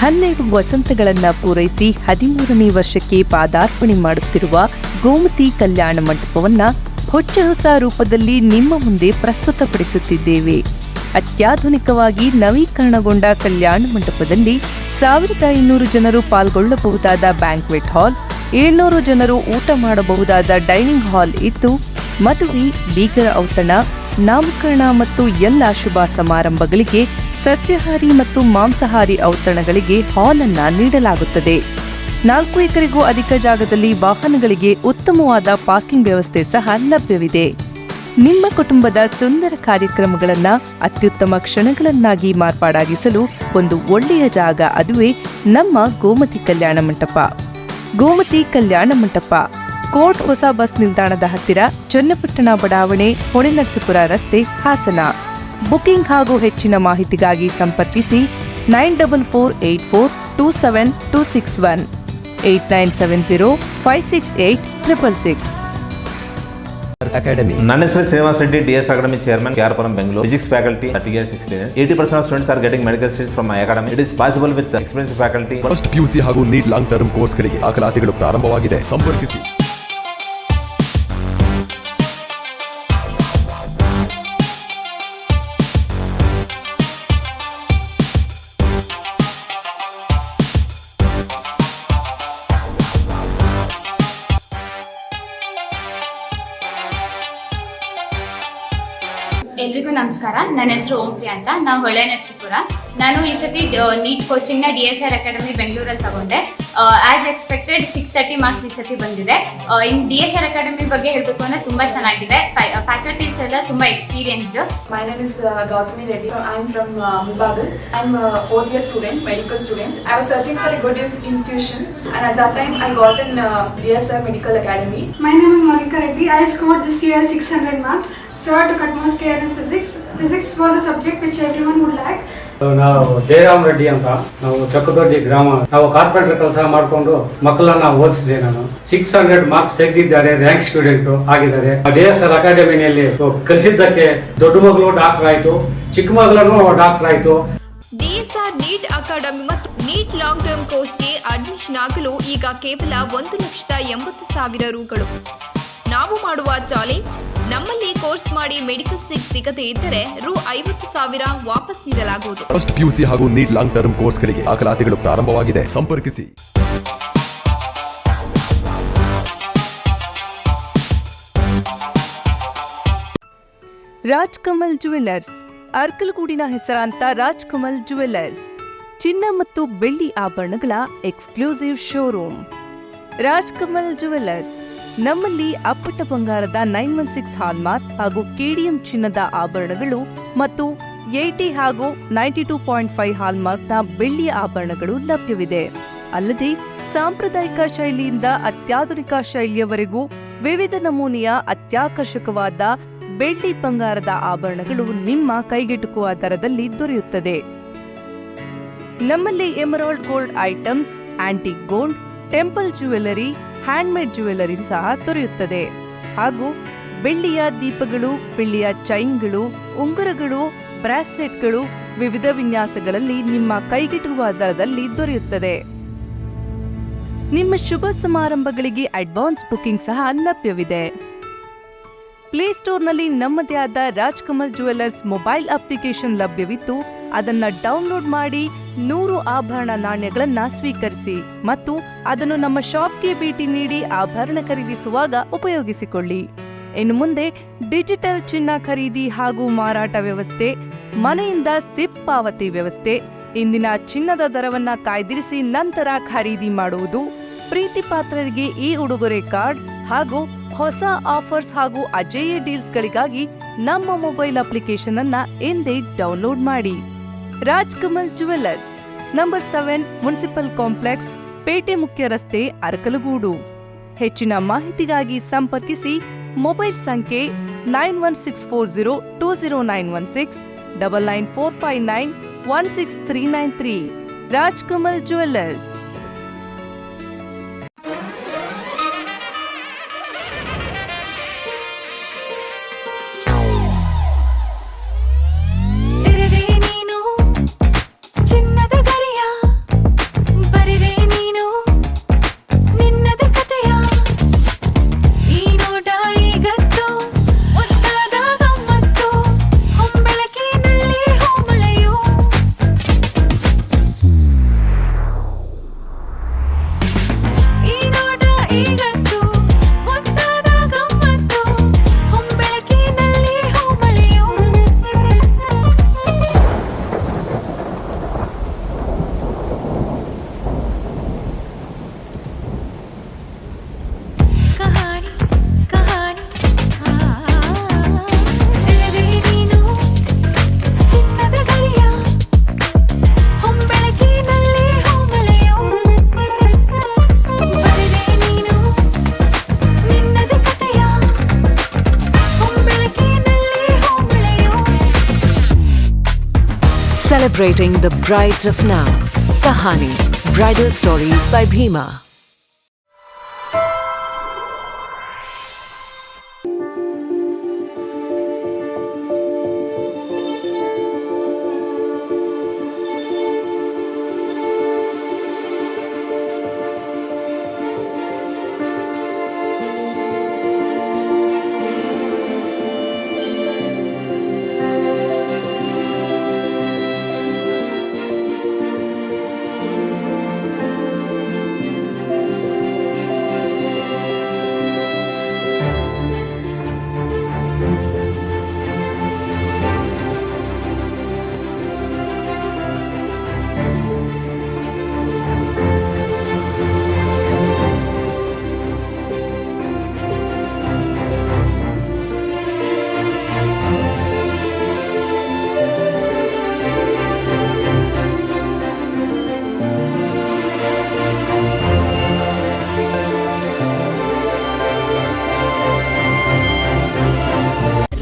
12 ವಸಂತಗಳನ್ನು ಪೂರೈಸಿ 13ನೇ ವರ್ಷಕ್ಕೆ ಪಾದಾರ್ಪಣೆ ಮಾಡುತ್ತಿರುವ ಗೋಮತಿ ಕಲ್ಯಾಣ ಮಂಟಪವನ್ನ ಹೊಚ್ಚ ಹೊಸ ರೂಪದಲ್ಲಿ ನಿಮ್ಮ ಮುಂದೆ ಪ್ರಸ್ತುತಪಡಿಸುತ್ತಿದ್ದೇವೆ. ಅತ್ಯಾಧುನಿಕವಾಗಿ ನವೀಕರಣಗೊಂಡ ಕಲ್ಯಾಣ ಮಂಟಪದಲ್ಲಿ 1500 ಜನರು ಪಾಲ್ಗೊಳ್ಳಬಹುದಾದ ಬ್ಯಾಂಕ್ವೆಟ್ ಹಾಲ್, 700 ಜನರು ಊಟ ಮಾಡಬಹುದಾದ ಡೈನಿಂಗ್ ಹಾಲ್ ಇದ್ದು, ಮದುವೆ, ಬೀಗರ ಔತಣ, ನಾಮಕರಣ ಮತ್ತು ಎಲ್ಲ ಶುಭ ಸಮಾರಂಭಗಳಿಗೆ ಸಸ್ಯಾಹಾರಿ ಮತ್ತು ಮಾಂಸಾಹಾರಿ ಔತಣಗಳಿಗೆ ಹಾಲ್ ಅನ್ನು ನೀಡಲಾಗುತ್ತದೆ. 4 ಎಕರೆಗೂ ಅಧಿಕ ಜಾಗದಲ್ಲಿ ವಾಹನಗಳಿಗೆ ಉತ್ತಮವಾದ ಪಾರ್ಕಿಂಗ್ ವ್ಯವಸ್ಥೆ ಸಹ ಲಭ್ಯವಿದೆ. ನಿಮ್ಮ ಕುಟುಂಬದ ಸುಂದರ ಕಾರ್ಯಕ್ರಮಗಳನ್ನು ಅತ್ಯುತ್ತಮ ಕ್ಷಣಗಳನ್ನಾಗಿ ಮಾರ್ಪಾಡಾಗಿಸಲು ಒಂದು ಒಳ್ಳೆಯ ಜಾಗ, ಅದುವೇ ನಮ್ಮ ಗೋಮತಿ ಕಲ್ಯಾಣ ಮಂಟಪ. ಗೋಮತಿ ಕಲ್ಯಾಣ ಮಂಟಪ, ಕೋರ್ಟ್ ಹೊಸ ಬಸ್ ನಿಲ್ದಾಣದ ಹತ್ತಿರ, ಚನ್ನಪಟ್ಟಣ ಬಡಾವಣೆ, ಹೊಳೆನರಸೀಪುರ ರಸ್ತೆ, ಹಾಸನ. ಬುಕಿಂಗ್ ಹಾಗೂ ಹೆಚ್ಚಿನ ಮಾಹಿತಿಗಾಗಿ ಸಂಪರ್ಕಿಸಿ 9448427261 8970568666. Academy. ನನ್ನ ಹೆಸರು Srinivas Reddy, DS Academy Chairman, KRಪುರಂ, Bengaluru. Physics faculty, 30 years experience. 80% of students are getting medical seats from my academy. It is possible with experienced faculty. First PUC ಹಾಗೂ NEET ಲಾಂಗ್ ಟರ್ಮ್ ಕೋರ್ಸ್ಗಳಿಗೆ ದಾಖಲಾತಿಗಳು ಪ್ರಾರಂಭವಾಗಿದೆ. ಸಂಪರ್ಕಿಸಿ. ಎಲ್ರಿಗೂ ನಮಸ್ಕಾರ. ನನ್ನ ಹೆಸರು ಓಂಪ್ರಿಯಾ ಅಂತ. ನಾವು ಹೊಳೆನರಸೀಪುರ. ನಾನು ಈ ಸತಿ ನೀಟ್ ಕೋಚಿಂಗ್ನ DSR ಅಕಾಡೆಮಿ ಬೆಂಗಳೂರಲ್ಲಿ ತಗೊಂಡೆ. ಆಸ್ ಎಕ್ಸ್ಪೆಕ್ಟೆಡ್ 630 ಮಾರ್ಕ್ಸ್ ಈ ಸತಿ ಬಂದಿದೆ. ಇನ್ನು DSR ಅಕಾಡೆಮಿ ಬಗ್ಗೆ ಹೇಳಬೇಕು ಅಂದರೆ ತುಂಬ ಚೆನ್ನಾಗಿದೆ. ಫ್ಯಾಕಲ್ಟೀಸ್ ಎಲ್ಲ ತುಂಬ experienced. My name is Gautami Reddy. I am from Mubagal. I am a 4th year student, medical student. I was searching for a good institution, and at that time I got in DSR Medical Academy. My name is Monica Reddy. I scored this year 600 marks. Sir took utmost care in physics. Physics was a subject which everyone would like. ನಾವು ಜಯರಾಮ್ ರೆಡ್ಡಿ ಅಂತ, ನಾವು ಚಕ್ಕದೊಡ್ಡಿ ಗ್ರಾಮ. ನಾವು carpenter ಕೆಲಸ ಮಾಡಿಕೊಂಡು ಮಕ್ಕಳನ್ನ ಓದಿಸಿದೆ. ನಾನು 600 marks ತೆಗೆದಿದ್ದಾರೆ, ರ್ಯಾಂಕ್ ಸ್ಟೂಡೆಂಟ್ ಆಗಿದ್ದಾರೆ. DSR ಅಕಾಡೆಮಿಯಲ್ಲಿ ಕಲಿಸಿದ್ದಕ್ಕೆ ದೊಡ್ಡ ಮಗಳು ಡಾಕ್ಟರ್ ಆಯ್ತು, ಚಿಕ್ಕ ಮಗಳನ್ನು ಡಾಕ್ಟರ್ ಆಯ್ತು. DSR ನೀಟ್ ಅಕಾಡೆಮಿ ಮತ್ತು ನೀಟ್ ಲಾಂಗ್ ಟರ್ಮ್ ಕೋರ್ಸ್ಗೆ ಅಡ್ಮಿಷನ್ ಆಗಲು ಈಗ ಕೇವಲ 1,80,000 ರೂಗಳು. ನಾವು ಮಾಡುವ ಚಾಲೆಂಜ್, ನಮ್ಮಲ್ಲಿ ಕೋರ್ಸ್ ಮಾಡಿ ಮೆಡಿಕಲ್ ಸೀಟ್ ಸಿಗದೇ ಇದ್ದರೆ ₹50,000 ವಾಪಸ್ ನೀಡಲಾಗುವುದು. ಫಸ್ಟ್ PUC ಹಾಗೂ NEET ಲಾಂಗ್ ಟರ್ಮ್ ಕೋರ್ಸ್ಗಳಿಗೆ ದಾಖಲಾತಿಗಳು ಪ್ರಾರಂಭವಾಗಿದೆ. ಸಂಪರ್ಕಿಸಿ. ರಾಜ್ಕಮಲ್ ಜುವೆಲ್ಲರ್ಸ್, ಅರ್ಕಲಗೂಡಿನ ಹೆಸರಾಂತ ರಾಜ್ಕಮಲ್ ಜುವೆಲ್ಲರ್ಸ್, ಚಿನ್ನ ಮತ್ತು ಬೆಳ್ಳಿ ಆಭರಣಗಳ ಎಕ್ಸ್ಕ್ಲೂಸಿವ್ ಶೋರೂಮ್. ರಾಜ್ಕಮಲ್ ಜುವೆಲ್ಲರ್ಸ್, ನಮ್ಮಲ್ಲಿ ಅಪ್ಪಟ ಬಂಗಾರದ 916 ಹಾಲ್ಮಾರ್ಕ್ ಹಾಗೂ KDM ಚಿನ್ನದ ಆಭರಣಗಳು ಮತ್ತು 80 ಹಾಗೂ 92.5 ಹಾಲ್ಮಾರ್ಕ್ನ ಬೆಳ್ಳಿಯ ಆಭರಣಗಳು ಲಭ್ಯವಿದೆ. ಅಲ್ಲದೆ ಸಾಂಪ್ರದಾಯಿಕ ಶೈಲಿಯಿಂದ ಅತ್ಯಾಧುನಿಕ ಶೈಲಿಯವರೆಗೂ ವಿವಿಧ ನಮೂನೆಯ ಅತ್ಯಾಕರ್ಷಕವಾದ ಬೆಳ್ಳಿ ಬಂಗಾರದ ಆಭರಣಗಳು ನಿಮ್ಮ ಕೈಗೆಟುಕುವ ದರದಲ್ಲಿ ದೊರೆಯುತ್ತದೆ. ನಮ್ಮಲ್ಲಿ emerald gold items, antique gold, temple jewellery, handmade jewellery ಸಹ ದೊರೆಯುತ್ತದೆ. ಹಾಗೂ ಬೆಳ್ಳಿಯ ದೀಪಗಳು, ಬೆಳ್ಳಿಯ ಚೈನ್ಗಳು, ಉಂಗುರಗಳು, ಬ್ರಾಸ್ಲೆಟ್ಗಳು ವಿವಿಧ ವಿನ್ಯಾಸಗಳಲ್ಲಿ ನಿಮ್ಮ ಕೈಗೆಟುಕುವ ದರದಲ್ಲಿ ದೊರೆಯುತ್ತದೆ. ನಿಮ್ಮ ಶುಭ ಸಮಾರಂಭಗಳಿಗೆ ಅಡ್ವಾನ್ಸ್ ಬುಕಿಂಗ್ ಸಹ ಲಭ್ಯವಿದೆ. ಪ್ಲೇಸ್ಟೋರ್ನಲ್ಲಿ ನಮ್ಮದೇ ಆದ ರಾಜ್ಕಮಲ್ ಜುವೆಲ್ಲರ್ಸ್ ಮೊಬೈಲ್ ಅಪ್ಲಿಕೇಶನ್ ಲಭ್ಯವಿದ್ದು, ಅದನ್ನ ಡೌನ್ಲೋಡ್ ಮಾಡಿ 100 ಆಭರಣ ನಾಣ್ಯಗಳನ್ನ ಸ್ವೀಕರಿಸಿ ಮತ್ತು ಅದನ್ನು ನಮ್ಮ ಶಾಪ್ಗೆ ಭೇಟಿ ನೀಡಿ ಆಭರಣ ಖರೀದಿಸುವಾಗ ಉಪಯೋಗಿಸಿಕೊಳ್ಳಿ. ಇನ್ನು ಮುಂದೆ ಡಿಜಿಟಲ್ ಚಿನ್ನ ಖರೀದಿ ಹಾಗೂ ಮಾರಾಟ ವ್ಯವಸ್ಥೆ, ಮನೆಯಿಂದ ಸಿಪ್ ಪಾವತಿ ವ್ಯವಸ್ಥೆ, ಇಂದಿನ ಚಿನ್ನದ ದರವನ್ನ ಕಾಯ್ದಿರಿಸಿ ನಂತರ ಖರೀದಿ ಮಾಡುವುದು, ಪ್ರೀತಿ ಪಾತ್ರರಿಗೆ ಈ ಉಡುಗೊರೆ ಕಾರ್ಡ್ ಹಾಗೂ ಹೊಸ ಆಫರ್ಸ್ ಹಾಗೂ ಅಜೇಯ ಡೀಲ್ಸ್ಗಳಿಗಾಗಿ ನಮ್ಮ ಮೊಬೈಲ್ ಅಪ್ಲಿಕೇಶನ್ ಅನ್ನ ಎಂದೇ ಡೌನ್ಲೋಡ್ ಮಾಡಿ. Rajkamal jewellers, number 7, municipal complex, ಪೇಟೆ ಮುಖ್ಯ ರಸ್ತೆ, ಅರಕಲಗೂಡು. ಹೆಚ್ಚಿನ ಮಾಹಿತಿಗಾಗಿ ಸಂಪರ್ಕಿಸಿ ಮೊಬೈಲ್ ಸಂಖ್ಯೆ 9164020916 9945916393. Rajkamal jewellers. Celebrating the brides of now. Kahani, Bridal Stories by Bhima.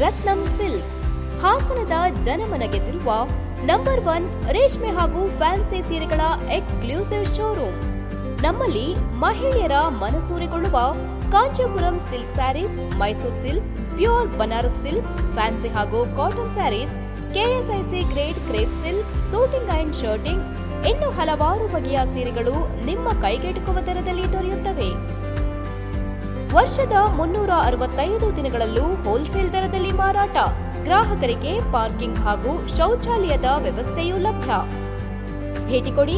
Ratnam silks, ಹಾಸನದ ಜನಮನ ಗೆದ್ದಿರುವ ನಂಬರ್ 1 ರೇಷ್ಮೆ ಹಾಗೂ ಫ್ಯಾನ್ಸಿ ಸೀರೆಗಳ ಎಕ್ಸ್ಕ್ಲೂಸಿವ್ ಶೋರೂಮ್. ನಮ್ಮಲ್ಲಿ ಮಹಿಳೆಯರ ಮನಸೂರೆಗೊಳ್ಳುವ Kanchipuram silk sarees, Mysuru silks, pure Banaras silks, fancy ಹಾಗೂ cotton sarees, KSIC grade crepe silk, suiting and shirting, ಇನ್ನು ಹಲವಾರು ಬಗೆಯ ಸೀರೆಗಳು ನಿಮ್ಮ ಕೈಗೆಟುಕುವ ದರದಲ್ಲಿ ದೊರೆಯುತ್ತವೆ. ವರ್ಷದ 365 ದಿನಗಳಲ್ಲೂ ಹೋಲ್ಸೇಲ್ ದರದಲ್ಲಿ ಮಾರಾಟ. ಗ್ರಾಹಕರಿಗೆ ಪಾರ್ಕಿಂಗ್ ಹಾಗೂ ಶೌಚಾಲಯದ ವ್ಯವಸ್ಥೆಯೂ ಲಭ್ಯ. ಭೇಟಿ ಕೊಡಿ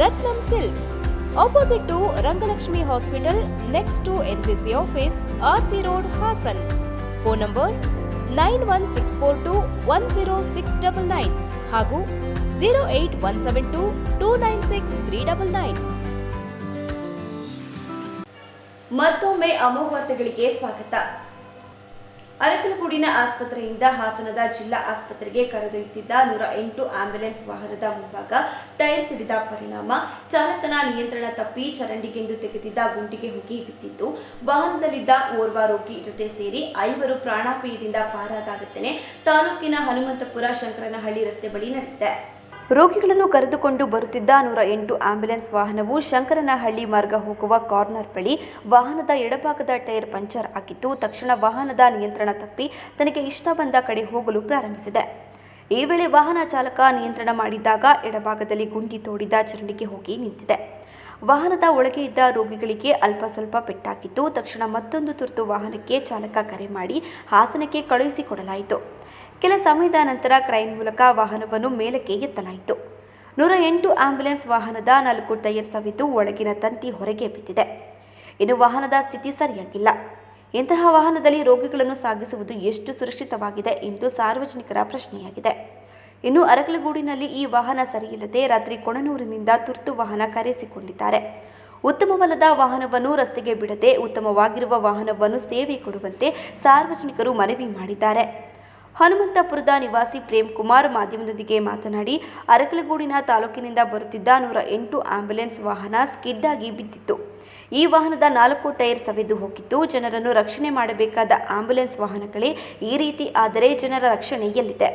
Ratnam silks, opposite to Rangalakshmi hospital, next to NCC office, RC road, Hassan. Phone number 9164210699 ಹಾಗೂ 08172296399. ಮತ್ತೊಮ್ಮೆ ಅಮೋಘ ವಾರ್ತೆಗಳಿಗೆ ಸ್ವಾಗತ. ಅರಕಲಗೂಡಿನ ಆಸ್ಪತ್ರೆಯಿಂದ ಹಾಸನದ ಜಿಲ್ಲಾ ಆಸ್ಪತ್ರೆಗೆ ಕರೆದೊಯ್ಯುತ್ತಿದ್ದ 108 ಆಂಬ್ಯುಲೆನ್ಸ್ ವಾಹನದ ಮುಂಭಾಗ ಟೈರ್ ಸಿಡಿದ ಪರಿಣಾಮ ಚಾಲಕನ ನಿಯಂತ್ರಣ ತಪ್ಪಿ ಚರಂಡಿಗೆಂದು ತೆಗೆದಿದ್ದ ಗುಂಡಿಗೆ ಹೋಗಿ ಬಿದ್ದಿದ್ದು, ವಾಹನದಲ್ಲಿದ್ದ ಓರ್ವ ರೋಗಿ ಜೊತೆ ಸೇರಿ 5 ಪ್ರಾಣಾಪಾಯದಿಂದ ಪಾರಾದ ಘಟನೆ ತಾಲೂಕಿನ ಹನುಮಂತಪುರ ಶಂಕರನಹಳ್ಳಿ ರಸ್ತೆ ಬಳಿ ನಡೆದಿದೆ. ರೋಗಿಗಳನ್ನು ಕರೆದುಕೊಂಡು ಬರುತ್ತಿದ್ದ 108 ಆಂಬ್ಯುಲೆನ್ಸ್ ವಾಹನವು ಶಂಕರನಹಳ್ಳಿ ಮಾರ್ಗ ಹೋಗುವ ಕಾರ್ನರ್ ಬಳಿ ವಾಹನದ ಎಡಭಾಗದ ಟೈರ್ ಪಂಚರ್ ಆಗಿದ್ದು, ತಕ್ಷಣ ವಾಹನದ ನಿಯಂತ್ರಣ ತಪ್ಪಿ ತನಗೆ ಇಷ್ಟ ಬಂದ ಕಡೆ ಹೋಗಲು ಪ್ರಾರಂಭಿಸಿದೆ. ಈ ವೇಳೆ ವಾಹನ ಚಾಲಕ ನಿಯಂತ್ರಣ ಮಾಡಿದ್ದಾಗ ಎಡಭಾಗದಲ್ಲಿ ಗುಂಡಿ ತೋಡಿದ ಚರಂಡಿಗೆ ಹೋಗಿ ನಿಂತಿದೆ. ವಾಹನದ ಒಳಗೆ ಇದ್ದ ರೋಗಿಗಳಿಗೆ ಅಲ್ಪ ಸ್ವಲ್ಪ ಪೆಟ್ಟಾಗಿದ್ದು, ತಕ್ಷಣ ಮತ್ತೊಂದು ತುರ್ತು ವಾಹನಕ್ಕೆ ಚಾಲಕ ಕರೆ ಮಾಡಿ ಹಾಸನಕ್ಕೆ ಕಳುಹಿಸಿಕೊಡಲಾಯಿತು. ಕೆಲ ಸಮಯದ ನಂತರ ಕ್ರೈನ್ ಮೂಲಕ ವಾಹನವನ್ನು ಮೇಲಕ್ಕೆ ಎತ್ತಲಾಯಿತು. 108 ಆಂಬ್ಯುಲೆನ್ಸ್ ವಾಹನದ 4 ಟೈರ್ ಸವಿದು ಒಳಗಿನ ತಂತಿ ಹೊರಗೆ ಬಿದ್ದಿದೆ. ಇನ್ನು ವಾಹನದ ಸ್ಥಿತಿ ಸರಿಯಾಗಿಲ್ಲ. ಇಂತಹ ವಾಹನದಲ್ಲಿ ರೋಗಿಗಳನ್ನು ಸಾಗಿಸುವುದು ಎಷ್ಟು ಸುರಕ್ಷಿತವಾಗಿದೆ ಎಂದು ಸಾರ್ವಜನಿಕರ ಪ್ರಶ್ನೆಯಾಗಿದೆ. ಇನ್ನು ಅರಕಲಗೂಡಿನಲ್ಲಿ ಈ ವಾಹನ ಸರಿಯಿಲ್ಲದೆ ರಾತ್ರಿ ಕೊಣನೂರಿನಿಂದ ತುರ್ತು ವಾಹನ ಕರೆಸಿಕೊಂಡಿದ್ದಾರೆ. ಉತ್ತಮವಲ್ಲದ ವಾಹನವನ್ನು ರಸ್ತೆಗೆ ಬಿಡದೆ ಉತ್ತಮವಾಗಿರುವ ವಾಹನವನ್ನು ಸೇವೆ ಕೊಡುವಂತೆ ಸಾರ್ವಜನಿಕರು ಮನವಿ ಮಾಡಿದ್ದಾರೆ. ಹನುಮಂತಪುರದ ನಿವಾಸಿ ಪ್ರೇಮ್ ಕುಮಾರ್ ಮಾಧ್ಯಮದೊಂದಿಗೆ ಮಾತನಾಡಿ, ಅರಕಲಗೂಡಿನ ತಾಲೂಕಿನಿಂದ ಬರುತ್ತಿದ್ದ 108 ಆಂಬ್ಯುಲೆನ್ಸ್ ವಾಹನ ಸ್ಕಿಡ್ ಆಗಿ ಬಿದ್ದಿತ್ತು. ಈ ವಾಹನದ 4 ಟೈರ್ ಸವೆದು ಹೋಗಿದ್ದು, ಜನರನ್ನು ರಕ್ಷಣೆ ಮಾಡಬೇಕಾದ ಆಂಬ್ಯುಲೆನ್ಸ್ ವಾಹನಗಳೇ ಈ ರೀತಿ ಆದರೆ ಜನರ ರಕ್ಷಣೆ ಎಲ್ಲಿದೆ?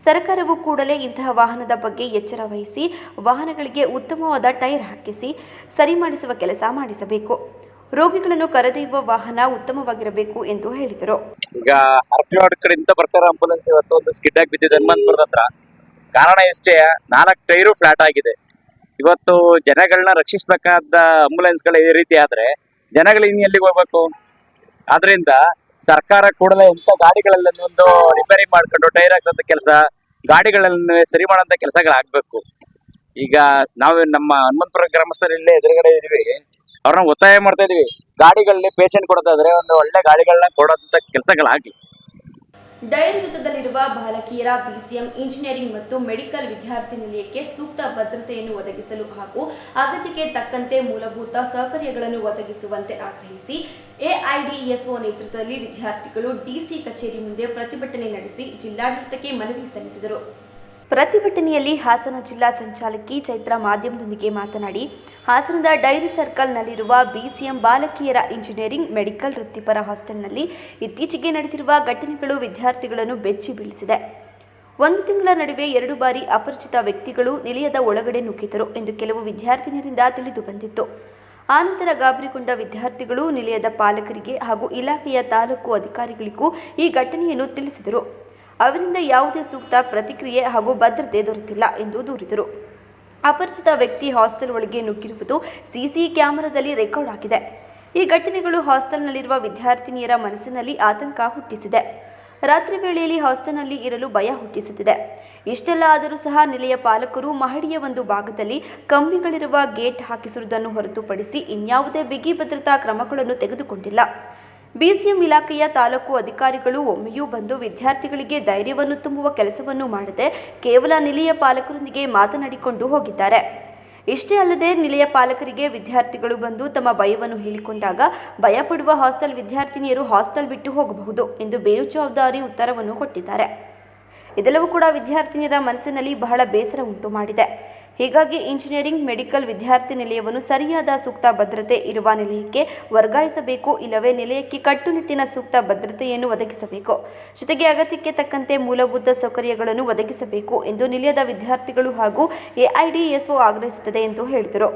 ಸರ್ಕಾರವು ಕೂಡಲೇ ಇಂತಹ ವಾಹನದ ಬಗ್ಗೆ ಎಚ್ಚರ ವಹಿಸಿ ವಾಹನಗಳಿಗೆ ಉತ್ತಮವಾದ ಟೈರ್ ಹಾಕಿಸಿ ಸರಿ ಮಾಡಿಸುವ ಕೆಲಸ ಮಾಡಿಸಬೇಕು. ರೋಗಿಗಳನ್ನು ಕರೆದೊಯ್ಯುವ ವಾಹನ ಉತ್ತಮವಾಗಿರಬೇಕು ಎಂದು ಹೇಳಿದರು. ಈಗ ಅರಕಲಗೂಡು ಕಡೆಯಿಂದ ಬರ್ತಾರೆ ಆಂಬುಲೆನ್ಸ್ ಇವತ್ತು ಒಂದು ಸ್ಕಿಡ್ ಆಗಿ ಬಿದ್ದಿದೆ ಹನುಮಂತಪುರದ ಹತ್ರ. ಕಾರಣ ಎಷ್ಟೇ 4 ಟೈರು ಫ್ಲಾಟ್ ಆಗಿದೆ. ಇವತ್ತು ಜನಗಳನ್ನ ರಕ್ಷಿಸಬೇಕಾದ ಆಂಬುಲೆನ್ಸ್ಗಳು ಈ ರೀತಿ ಆದ್ರೆ ಜನಗಳು ಇನ್ನು ಎಲ್ಲಿಗೆ ಹೋಗ್ಬೇಕು? ಆದ್ರಿಂದ ಸರ್ಕಾರ ಕೂಡಲೇ ಇಂಥ ಗಾಡಿಗಳಲ್ಲಿ ಒಂದು ರಿಪೇರಿ ಮಾಡ್ಕೊಂಡು ಟೈರ್ ಹಾಕ್ಸೋಂಥ ಕೆಲಸ, ಗಾಡಿಗಳನ್ನು ಸರಿ ಮಾಡೋಂಥ ಕೆಲಸಗಳಾಗಬೇಕು. ಈಗ ನಾವು ನಮ್ಮ ಹನುಮಂತಪುರ ಗ್ರಾಮಸ್ಥರು ಇಲ್ಲೇ ಎದುರುಗಡೆ ಇದೀವಿ, ಅವ್ರನ್ನ ಒತ್ತಾಯ ಮಾಡ್ತಾ ಇದೀವಿ, ಗಾಡಿಗಳಲ್ಲಿ ಪೇಷಂಟ್ ಕೊಡೋದಾದ್ರೆ ಒಂದು ಒಳ್ಳೆ ಗಾಡಿಗಳನ್ನ ಕೊಡೋಂಥ ಕೆಲಸಗಳಾಗಲಿ. ಡೈರಿ ವೃತ್ತದಲ್ಲಿರುವ ಬಾಲಕಿಯರ BCM ಇಂಜಿನಿಯರಿಂಗ್ ಮತ್ತು ಮೆಡಿಕಲ್ ವಿದ್ಯಾರ್ಥಿ ನಿಲಯಕ್ಕೆ ಸೂಕ್ತ ಭದ್ರತೆಯನ್ನು ಒದಗಿಸಲು ಹಾಗೂ ಅಗತ್ಯಕ್ಕೆ ತಕ್ಕಂತೆ ಮೂಲಭೂತ ಸೌಕರ್ಯಗಳನ್ನು ಒದಗಿಸುವಂತೆ ಆಗ್ರಹಿಸಿ AIDSO ನೇತೃತ್ವದಲ್ಲಿ ವಿದ್ಯಾರ್ಥಿಗಳು DC ಕಚೇರಿ ಮುಂದೆ ಪ್ರತಿಭಟನೆ ನಡೆಸಿ ಜಿಲ್ಲಾಡಳಿತಕ್ಕೆ ಮನವಿ ಸಲ್ಲಿಸಿದರು. ಪ್ರತಿಭಟನೆಯಲ್ಲಿ ಹಾಸನ ಜಿಲ್ಲಾ ಸಂಚಾಲಕಿ ಚೈತ್ರ ಮಾಧ್ಯಮದೊಂದಿಗೆ ಮಾತನಾಡಿ, ಹಾಸನದ ಡೈರಿ ಸರ್ಕಲ್ನಲ್ಲಿರುವ BCM ಬಾಲಕಿಯರ ಇಂಜಿನಿಯರಿಂಗ್ ಮೆಡಿಕಲ್ ವೃತ್ತಿಪರ ಹಾಸ್ಟೆಲ್ನಲ್ಲಿ ಇತ್ತೀಚೆಗೆ ನಡೆದಿರುವ ಘಟನೆಗಳು ವಿದ್ಯಾರ್ಥಿಗಳನ್ನು ಬೆಚ್ಚಿ ಬೀಳಿಸಿದೆ. 1 ತಿಂಗಳ ನಡುವೆ 2 ಬಾರಿ ಅಪರಿಚಿತ ವ್ಯಕ್ತಿಗಳು ನಿಲಯದ ಒಳಗಡೆ ನುಗ್ಗಿದರು ಎಂದು ಕೆಲವು ವಿದ್ಯಾರ್ಥಿನಿಯರಿಂದ ತಿಳಿದು ಬಂದಿತ್ತು. ಆನಂತರ ಗಾಬರಿಗೊಂಡ ವಿದ್ಯಾರ್ಥಿಗಳು ನಿಲಯದ ಪಾಲಕರಿಗೆ ಹಾಗೂ ಇಲಾಖೆಯ ತಾಲೂಕು ಅಧಿಕಾರಿಗಳಿಗೂ ಈ ಘಟನೆಯನ್ನು ತಿಳಿಸಿದರು. ಅವರಿಂದ ಯಾವುದೇ ಸೂಕ್ತ ಪ್ರತಿಕ್ರಿಯೆ ಹಾಗೂ ಭದ್ರತೆ ದೊರೆತಿಲ್ಲ ಎಂದು ದೂರಿದರು. ಅಪರಿಚಿತ ವ್ಯಕ್ತಿ ಹಾಸ್ಟೆಲ್ ಒಳಗೆ ನುಗ್ಗಿರುವುದು CC ಕ್ಯಾಮೆರಾದಲ್ಲಿ ರೆಕಾರ್ಡ್ ಆಗಿದೆ. ಈ ಘಟನೆಗಳು ಹಾಸ್ಟೆಲ್ನಲ್ಲಿರುವ ವಿದ್ಯಾರ್ಥಿನಿಯರ ಮನಸ್ಸಿನಲ್ಲಿ ಆತಂಕ ಹುಟ್ಟಿಸಿದೆ. ರಾತ್ರಿ ವೇಳೆಯಲ್ಲಿ ಹಾಸ್ಟೆಲ್ನಲ್ಲಿ ಇರಲು ಭಯ ಹುಟ್ಟಿಸುತ್ತಿದೆ. ಇಷ್ಟೆಲ್ಲ ಆದರೂ ಸಹ ನಿಲಯ ಪಾಲಕರು ಮಹಡಿಯ ಒಂದು ಭಾಗದಲ್ಲಿ ಕಂಬಿಗಳಿರುವ ಗೇಟ್ ಹಾಕಿಸುವುದನ್ನು ಹೊರತುಪಡಿಸಿ ಇನ್ಯಾವುದೇ ಬಿಗಿ ಭದ್ರತಾ ಕ್ರಮಗಳನ್ನು ತೆಗೆದುಕೊಂಡಿಲ್ಲ. BCM ಇಲಾಖೆಯ ತಾಲೂಕು ಅಧಿಕಾರಿಗಳು ಒಮ್ಮೆಯೂ ಬಂದು ವಿದ್ಯಾರ್ಥಿಗಳಿಗೆ ಧೈರ್ಯವನ್ನು ತುಂಬುವ ಕೆಲಸವನ್ನು ಮಾಡದೆ ಕೇವಲ ನಿಲಯ ಪಾಲಕರೊಂದಿಗೆ ಮಾತನಾಡಿಕೊಂಡು ಹೋಗಿದ್ದಾರೆ. ಇಷ್ಟೇ ಅಲ್ಲದೆ ನಿಲಯ ಪಾಲಕರಿಗೆ ವಿದ್ಯಾರ್ಥಿಗಳು ಬಂದು ತಮ್ಮ ಭಯವನ್ನು ಹೇಳಿಕೊಂಡಾಗ ಭಯಪಡುವ ಹಾಸ್ಟೆಲ್ ವಿದ್ಯಾರ್ಥಿನಿಯರು ಹಾಸ್ಟೆಲ್ ಬಿಟ್ಟು ಹೋಗಬಹುದು ಎಂದು ಬೇಜವಾಬ್ದಾರಿ ಉತ್ತರವನ್ನು ಕೊಟ್ಟಿದ್ದಾರೆ. ಇದೆಲ್ಲವೂ ಕೂಡ ವಿದ್ಯಾರ್ಥಿನಿಯರ ಮನಸ್ಸಿನಲ್ಲಿ ಬಹಳ ಬೇಸರ ಉಂಟು ಮಾಡಿದೆ. ಹೀಗಾಗಿ ಇಂಜಿನಿಯರಿಂಗ್ ಮೆಡಿಕಲ್ ವಿದ್ಯಾರ್ಥಿ ನಿಲಯವನ್ನು ಸರಿಯಾದ ಸೂಕ್ತ ಭದ್ರತೆ ಇರುವ ನಿಲಯಕ್ಕೆ ವರ್ಗಾಯಿಸಬೇಕು, ಇಲ್ಲವೇ ನಿಲಯಕ್ಕೆ ಕಟ್ಟುನಿಟ್ಟಿನ ಸೂಕ್ತ ಭದ್ರತೆಯನ್ನು ಒದಗಿಸಬೇಕು. ಜೊತೆಗೆ ಅಗತ್ಯಕ್ಕೆ ತಕ್ಕಂತೆ ಮೂಲಭೂತ ಸೌಕರ್ಯಗಳನ್ನು ಒದಗಿಸಬೇಕು ಎಂದು ನಿಲಯದ ವಿದ್ಯಾರ್ಥಿಗಳು ಹಾಗೂ AIDSO ಆಗ್ರಹಿಸುತ್ತದೆ ಎಂದು ಹೇಳಿದರು.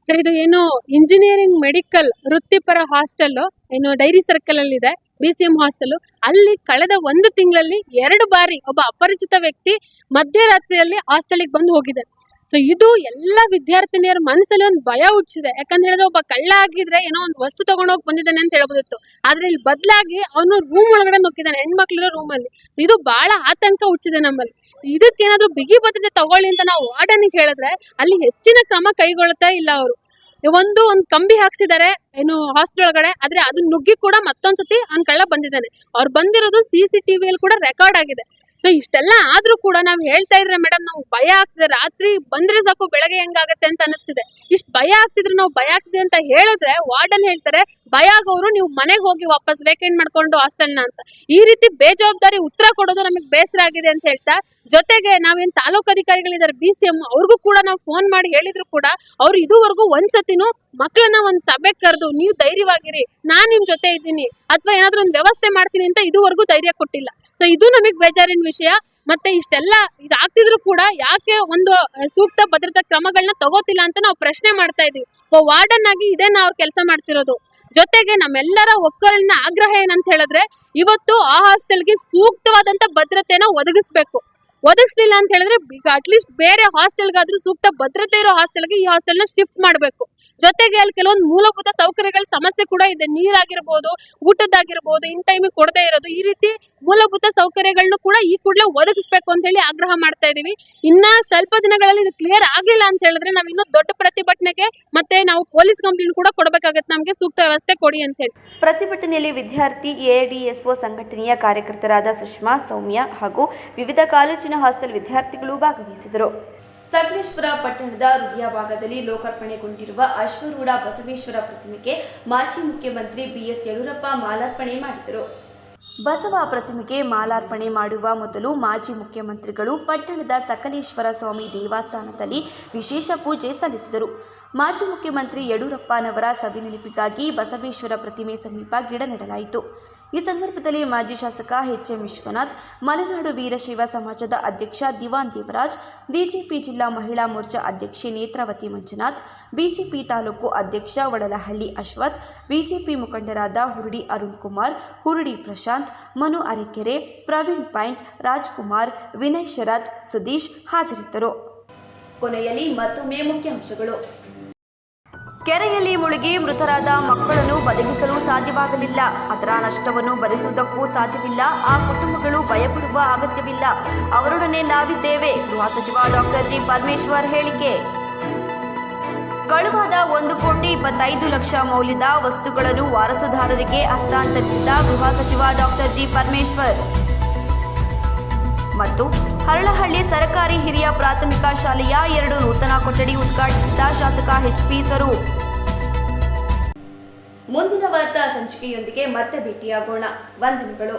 ಸರ್, ಇದು ಏನು ಇಂಜಿನಿಯರಿಂಗ್ ಮೆಡಿಕಲ್ ವೃತ್ತಿಪರ ಹಾಸ್ಟೆಲ್ ಏನು ಡೈರಿ ಸರ್ಕಲ್ ಅಲ್ಲಿ ಇದೆ, BCM ಹಾಸ್ಟೆಲ್. ಅಲ್ಲಿ ಕಳೆದ 1 ತಿಂಗಳಲ್ಲಿ 2 ಬಾರಿ ಒಬ್ಬ ಅಪರಿಚಿತ ವ್ಯಕ್ತಿ ಮಧ್ಯರಾತ್ರಿಯಲ್ಲಿ ಹಾಸ್ಟೆಲ್ಗೆ ಬಂದು ಹೋಗಿದೆ. ಸೊ ಇದು ಎಲ್ಲ ವಿದ್ಯಾರ್ಥಿನಿಯರ ಮನಸ್ಸಲ್ಲಿ ಒಂದು ಭಯ ಹುಟ್ಟಿಸಿದೆ. ಯಾಕಂತ ಹೇಳಿದ್ರೆ ಒಬ್ಬ ಕಳ್ಳ ಆಗಿದ್ರೆ ಏನೋ ಒಂದು ವಸ್ತು ತಗೊಂಡೋಗಿ ಬಂದಿದ್ದಾನೆ ಅಂತ ಹೇಳ್ಬೋದಿತ್ತು. ಆದ್ರೆ ಇಲ್ಲಿ ಬದಲಾಗಿ ಅವನು ರೂಮ್ ಒಳಗಡೆ ನುಗ್ಗಿದ್ದಾನೆ, ಹೆಣ್ಮಕ್ಳಿರೋ ರೂಮ್ ಅಲ್ಲಿ. ಇದು ಬಹಳ ಆತಂಕ ಹುಟ್ಟಿಸಿದೆ ನಮ್ಮಲ್ಲಿ. ಇದಕ್ಕೇನಾದ್ರೂ ಬಿಗಿ ಭದ್ರತೆ ತಗೊಳ್ಳಿ ಅಂತ ನಾವು ವಾರ್ಡನ್ಗೆ ಹೇಳಿದ್ರೆ ಅಲ್ಲಿ ಹೆಚ್ಚಿನ ಕ್ರಮ ಕೈಗೊಳ್ಳುತ್ತಾ ಇಲ್ಲ. ಅವರು ಒಂದು ಕಂಬಿ ಹಾಕ್ಸಿದ್ದಾರೆ ಏನು ಹಾಸ್ಟೆಲ್ ಒಳಗಡೆ, ಆದ್ರೆ ಅದನ್ನ ನುಗ್ಗಿ ಕೂಡ ಮತ್ತೊಂದ್ಸತಿ ಅವ್ನ್ ಕಳ್ಳ ಬಂದಿದ್ದಾನೆ. ಅವ್ರು ಬಂದಿರೋದು CCTV ಅಲ್ಲಿ ಕೂಡ ರೆಕಾರ್ಡ್ ಆಗಿದೆ. ಸೊ ಇಷ್ಟೆಲ್ಲ ಆದ್ರೂ ಕೂಡ ನಾವ್ ಹೇಳ್ತಾ ಇದ್ರೆ ಮೇಡಮ್ ನಾವು ಭಯ ಆಗ್ತಿದೆ, ರಾತ್ರಿ ಬಂದ್ರೆ ಸಾಕು ಬೆಳಗ್ಗೆ ಹೆಂಗಾಗತ್ತೆ ಅಂತ ಅನಿಸ್ತಿದೆ. ಇಷ್ಟ ಭಯ ಆಗ್ತಿದ್ರೆ ನಾವು ಭಯ ಆಗ್ತಿದೆ ಅಂತ ಹೇಳಿದ್ರೆ ವಾರ್ಡನ್ ಹೇಳ್ತಾರೆ ಭಯ ಆಗೋರು ನೀವು ಮನೆಗೆ ಹೋಗಿ ವಾಪಸ್ ವೇಕೆಂಟ್ ಮಾಡ್ಕೊಂಡು ಹಾಸ್ಟೆಲ್ನ ಅಂತ. ಈ ರೀತಿ ಬೇಜವಾಬ್ದಾರಿ ಉತ್ತರ ಕೊಡೋದು ನಮಗೆ ಬೇಸರ ಆಗಿದೆ ಅಂತ ಹೇಳ್ತಾ, ಜೊತೆಗೆ ನಾವೇನ್ ತಾಲೂಕು ಅಧಿಕಾರಿಗಳಿದ್ದಾರೆ BCM ಅವ್ರಿಗೂ ಕೂಡ ನಾವು ಫೋನ್ ಮಾಡಿ ಹೇಳಿದ್ರು ಕೂಡ ಅವ್ರು ಇದುವರೆಗೂ ಒಂದ್ಸತಿನೂ ಮಕ್ಕಳನ್ನ ಒಂದ್ ಸಭೆ ಕರೆದು ನೀವು ಧೈರ್ಯವಾಗಿರಿ, ನಾನ್ ನಿಮ್ ಜೊತೆ ಇದ್ದೀನಿ ಅಥವಾ ಏನಾದ್ರೂ ಒಂದು ವ್ಯವಸ್ಥೆ ಮಾಡ್ತೀನಿ ಅಂತ ಇದುವರೆಗೂ ಧೈರ್ಯ ಕೊಟ್ಟಿಲ್ಲ. ಸೊ ಇದು ನಮಗ್ ಬೇಜಾರಿನ ವಿಷಯ. ಮತ್ತೆ ಇಷ್ಟೆಲ್ಲ ಆಗ್ತಿದ್ರು ಕೂಡ ಯಾಕೆ ಒಂದು ಸೂಕ್ತ ಭದ್ರತಾ ಕ್ರಮಗಳನ್ನ ತಗೋತಿಲ್ಲ ಅಂತ ನಾವು ಪ್ರಶ್ನೆ ಮಾಡ್ತಾ ಇದೀವಿ. ವಾರ್ಡನ್ ಆಗಿ ಇದೇನ ಅವ್ರು ಕೆಲಸ ಮಾಡ್ತಿರೋದು. ಜೊತೆಗೆ ನಮ್ಮೆಲ್ಲರ ಒಕ್ಕಲಿನ ಆಗ್ರಹ ಏನಂತ ಹೇಳಿದ್ರೆ ಇವತ್ತು ಆ ಹಾಸ್ಟೆಲ್ಗೆ ಸೂಕ್ತವಾದಂತ ಭದ್ರತೆನ ಒದಗಿಸ್ಲಿಲ್ಲ ಅಂತ ಹೇಳಿದ್ರೆ ಈಗ ಅಟ್ಲೀಸ್ಟ್ ಬೇರೆ ಹಾಸ್ಟೆಲ್ಗಾದ್ರೂ ಸೂಕ್ತ ಭದ್ರತೆ ಇರೋ ಹಾಸ್ಟೆಲ್ಗೆ ಈ ಹಾಸ್ಟೆಲ್ನ ಶಿಫ್ಟ್ ಮಾಡಬೇಕು. ಜೊತೆಗೆ ಅಲ್ಲಿ ಕೆಲವೊಂದು ಮೂಲಭೂತ ಸೌಕರ್ಯಗಳ ಸಮಸ್ಯೆ ಕೂಡ ಇದೆ. ನೀರಾಗಿರ್ಬೋದು, ಊಟದ್ದಾಗಿರ್ಬೋದು, ಇನ್ ಟೈಮಿಗೆ ಕೊಡದೇ ಇರೋದು, ಈ ರೀತಿ ಮೂಲಭೂತ ಸೌಕರ್ಯಗಳನ್ನು ಕೂಡ ಈ ಕೂಡಲೇ ಒದಗಿಸ್ಬೇಕು ಅಂತ ಹೇಳಿ ಆಗ್ರಹ ಮಾಡ್ತಾ ಇದೀವಿ. ಇನ್ನ ಸ್ವಲ್ಪ ದಿನಗಳಲ್ಲಿ ಇದು ಕ್ಲಿಯರ್ ಆಗಿಲ್ಲ ಅಂತ ಹೇಳಿದ್ರೆ ನಾವು ಇನ್ನೂ ದೊಡ್ಡ ಪ್ರತಿಭಟನೆಗೆ ಮತ್ತೆ ನಾವು ಪೊಲೀಸ್ ಕಂಪ್ಲೇಂಟ್ ಕೂಡ ಕೊಡಬೇಕಾಗತ್ತೆ. ನಮಗೆ ಸೂಕ್ತ ವ್ಯವಸ್ಥೆ ಕೊಡಿ ಅಂತ ಹೇಳಿ. ಪ್ರತಿಭಟನೆಯಲ್ಲಿ ವಿದ್ಯಾರ್ಥಿ ಎಐಡಿಎಸ್ಒ ಸಂಘಟನೆಯ ಕಾರ್ಯಕರ್ತರಾದ ಸುಷ್ಮಾ, ಸೌಮ್ಯ ಹಾಗೂ ವಿವಿಧ ಕಾಲೇಜಿನ ಹಾಸ್ಟೆಲ್ ವಿದ್ಯಾರ್ಥಿಗಳು ಭಾಗವಹಿಸಿದರು. ಸಕಲೇಶಪುರ ಪಟ್ಟಣದ ಹೃದಯ ಭಾಗದಲ್ಲಿ ಲೋಕಾರ್ಪಣೆಗೊಂಡಿರುವ ಅಶ್ವರೂಢ ಬಸವೇಶ್ವರ ಪ್ರತಿಮೆಗೆ ಮಾಜಿ ಮುಖ್ಯಮಂತ್ರಿ ಬಿಎಸ್ ಯಡಿಯೂರಪ್ಪ ಮಾಲಾರ್ಪಣೆ ಮಾಡಿದರು. ಬಸವ ಪ್ರತಿಮೆಗೆ ಮಾಲಾರ್ಪಣೆ ಮಾಡುವ ಮೊದಲು ಮಾಜಿ ಮುಖ್ಯಮಂತ್ರಿಗಳು ಪಟ್ಟಣದ ಸಕಲೇಶ್ವರ ಸ್ವಾಮಿ ದೇವಸ್ಥಾನದಲ್ಲಿ ವಿಶೇಷ ಪೂಜೆ ಸಲ್ಲಿಸಿದರು. ಮಾಜಿ ಮುಖ್ಯಮಂತ್ರಿ ಯಡಿಯೂರಪ್ಪನವರ ಸವಿನೆನಪಿಗಾಗಿ ಬಸವೇಶ್ವರ ಪ್ರತಿಮೆ ಸಮೀಪ ಗಿಡ ನೆಡಲಾಯಿತು. ಈ ಸಂದರ್ಭದಲ್ಲಿ ಮಾಜಿ ಶಾಸಕ ಎಚ್ ಎಂ ವಿಶ್ವನಾಥ್, ಮಲೆನಾಡು ವೀರಶೈವ ಸಮಾಜದ ಅಧ್ಯಕ್ಷ ದಿವಾನ್ ದೇವರಾಜ್, ಬಿಜೆಪಿ ಜಿಲ್ಲಾ ಮಹಿಳಾ ಮೋರ್ಚಾ ಅಧ್ಯಕ್ಷೆ ನೇತ್ರಾವತಿ ಮಂಜುನಾಥ್, ಬಿಜೆಪಿ ತಾಲೂಕು ಅಧ್ಯಕ್ಷ ವಡಲಹಳ್ಳಿ ಅಶ್ವಥ್, ಬಿಜೆಪಿ ಮುಖಂಡರಾದ ಹುರುಡಿ ಅರುಣ್ ಕುಮಾರ್, ಹುರುಡಿ ಪ್ರಶಾಂತ್, ಮನು ಅರೆಕೆರೆ, ಪ್ರವೀಣ್ ಪಾಯಿಂಟ್, ರಾಜ್ಕುಮಾರ್, ವಿನಯ್ ಶರತ್, ಸುದೀಶ್ ಹಾಜರಿದ್ದರು. ಕೊನೆಯಲ್ಲಿ ಮತ್ತೊಮ್ಮೆ ಮುಖ್ಯಾಂಶಗಳು. ಕೆರೆಯಲ್ಲಿ ಮುಳುಗಿ ಮೃತರಾದ ಮಕ್ಕಳನ್ನು ಬದುಕಿಸಲು ಸಾಧ್ಯವಾಗಲಿಲ್ಲ. ಅದರ ನಷ್ಟವನ್ನು ಭರಿಸುವುದಕ್ಕೂ ಸಾಧ್ಯವಿಲ್ಲ. ಆ ಕುಟುಂಬಗಳು ಭಯಪಡುವ ಅಗತ್ಯವಿಲ್ಲ. ಅವರೊಡನೆ ನಾವಿದ್ದೇವೆ. ಗೃಹ ಸಚಿವ ಡಾಕ್ಟರ್ ಜಿ ಪರಮೇಶ್ವರ್ ಹೇಳಿಕೆ. ಕಳುವಾದ 1,25,00,000 ಮೌಲ್ಯದ ವಸ್ತುಗಳನ್ನು ವಾರಸುದಾರರಿಗೆ ಹಸ್ತಾಂತರಿಸಿದ ಗೃಹ ಸಚಿವ ಡಾಕ್ಟರ್ ಜಿ ಪರಮೇಶ್ವರ್. ಮತ್ತು ಹರಳಹಳ್ಳಿ ಸರ್ಕಾರಿ ಹಿರಿಯ ಪ್ರಾಥಮಿಕ ಶಾಲೆಯ 2 ನೂತನ ಕೊಠಡಿ ಉದ್ಘಾಟಿಸಿದ ಶಾಸಕ ಎಚ್.ಪಿ. ಸ್ವರೂಪ್. ಮುಂದಿನ ವಾರ್ತಾ ಸಂಚಿಕೆಯೊಂದಿಗೆ ಮತ್ತೆ ಭೇಟಿಯಾಗೋಣ. ವಂದನೆಗಳು.